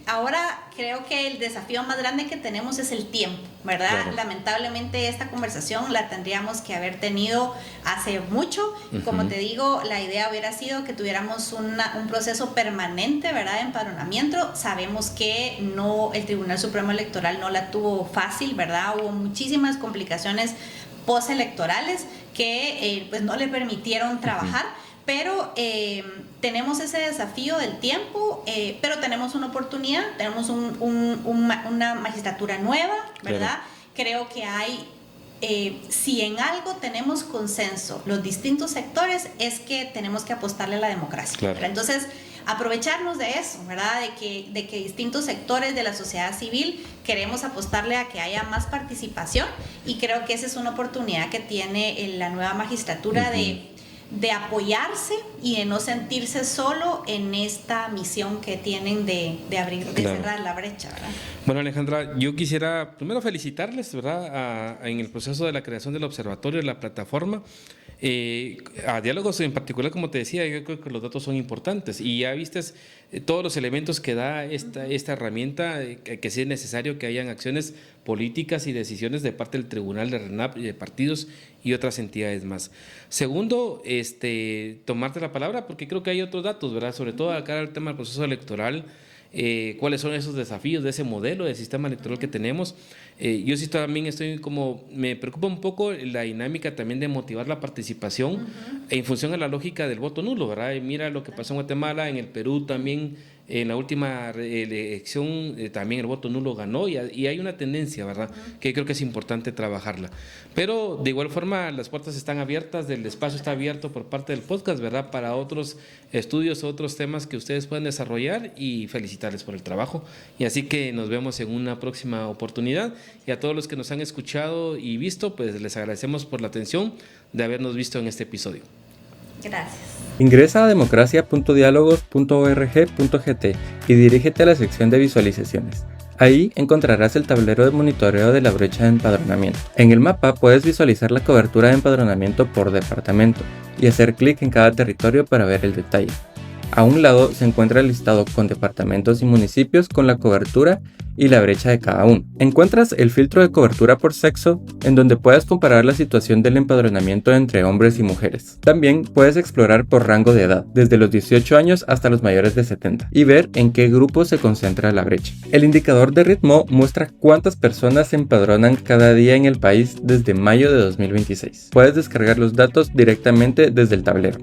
[SPEAKER 1] ahora creo que el desafío más grande que tenemos es el tiempo, ¿verdad? Claro. Lamentablemente esta conversación la tendríamos que haber tenido hace mucho. Como te digo, la idea hubiera sido que tuviéramos un proceso permanente, ¿verdad?, de empadronamiento. Sabemos que el Tribunal Supremo Electoral no la tuvo fácil, ¿verdad? Hubo muchísimas complicaciones postelectorales que pues no le permitieron trabajar, pero tenemos ese desafío del tiempo, pero tenemos una oportunidad, tenemos una magistratura nueva, ¿verdad? Claro. Creo que hay, si en algo tenemos consenso los distintos sectores, es que tenemos que apostarle a la democracia. Claro. Entonces, aprovecharnos de eso, ¿verdad? De que distintos sectores de la sociedad civil queremos apostarle a que haya más participación, y creo que esa es una oportunidad que tiene la nueva magistratura de apoyarse y de no sentirse solo en esta misión que tienen de abrir, de claro, cerrar la brecha, ¿verdad?
[SPEAKER 2] Bueno, Alejandra, yo quisiera primero felicitarles, ¿verdad?, en el proceso de la creación del observatorio, de la plataforma. A diálogos en particular, como te decía, yo creo que los datos son importantes, y ya viste todos los elementos que da esta herramienta, que sí es necesario que hayan acciones políticas y decisiones de parte del Tribunal de RENAP y de partidos y otras entidades más. Segundo, tomarte la palabra, porque creo que hay otros datos, ¿verdad?, sobre todo acá el tema del proceso electoral. Cuáles son esos desafíos de ese modelo de sistema electoral que tenemos. Yo sí también me preocupa un poco la dinámica también de motivar la participación en función a la lógica del voto nulo, ¿verdad? Y mira lo que pasó en Guatemala, en el Perú también, en la última elección también el voto nulo ganó, y hay una tendencia, ¿verdad?, que creo que es importante trabajarla. Pero de igual forma las puertas están abiertas, el espacio está abierto por parte del podcast, ¿verdad?, para otros estudios, otros temas que ustedes puedan desarrollar, y felicitarles por el trabajo. Y así que nos vemos en una próxima oportunidad, y a todos los que nos han escuchado y visto, pues les agradecemos por la atención de habernos visto en este episodio.
[SPEAKER 1] Gracias.
[SPEAKER 3] Ingresa a democracia.dialogos.org.gt y dirígete a la sección de visualizaciones. Ahí encontrarás el tablero de monitoreo de la brecha de empadronamiento. En el mapa puedes visualizar la cobertura de empadronamiento por departamento y hacer clic en cada territorio para ver el detalle. A un lado se encuentra el listado con departamentos y municipios con la cobertura y la brecha de cada uno. Encuentras el filtro de cobertura por sexo, en donde puedes comparar la situación del empadronamiento entre hombres y mujeres. También puedes explorar por rango de edad, desde los 18 años hasta los mayores de 70, y ver en qué grupo se concentra la brecha. El indicador de ritmo muestra cuántas personas se empadronan cada día en el país desde mayo de 2026. Puedes descargar los datos directamente desde el tablero.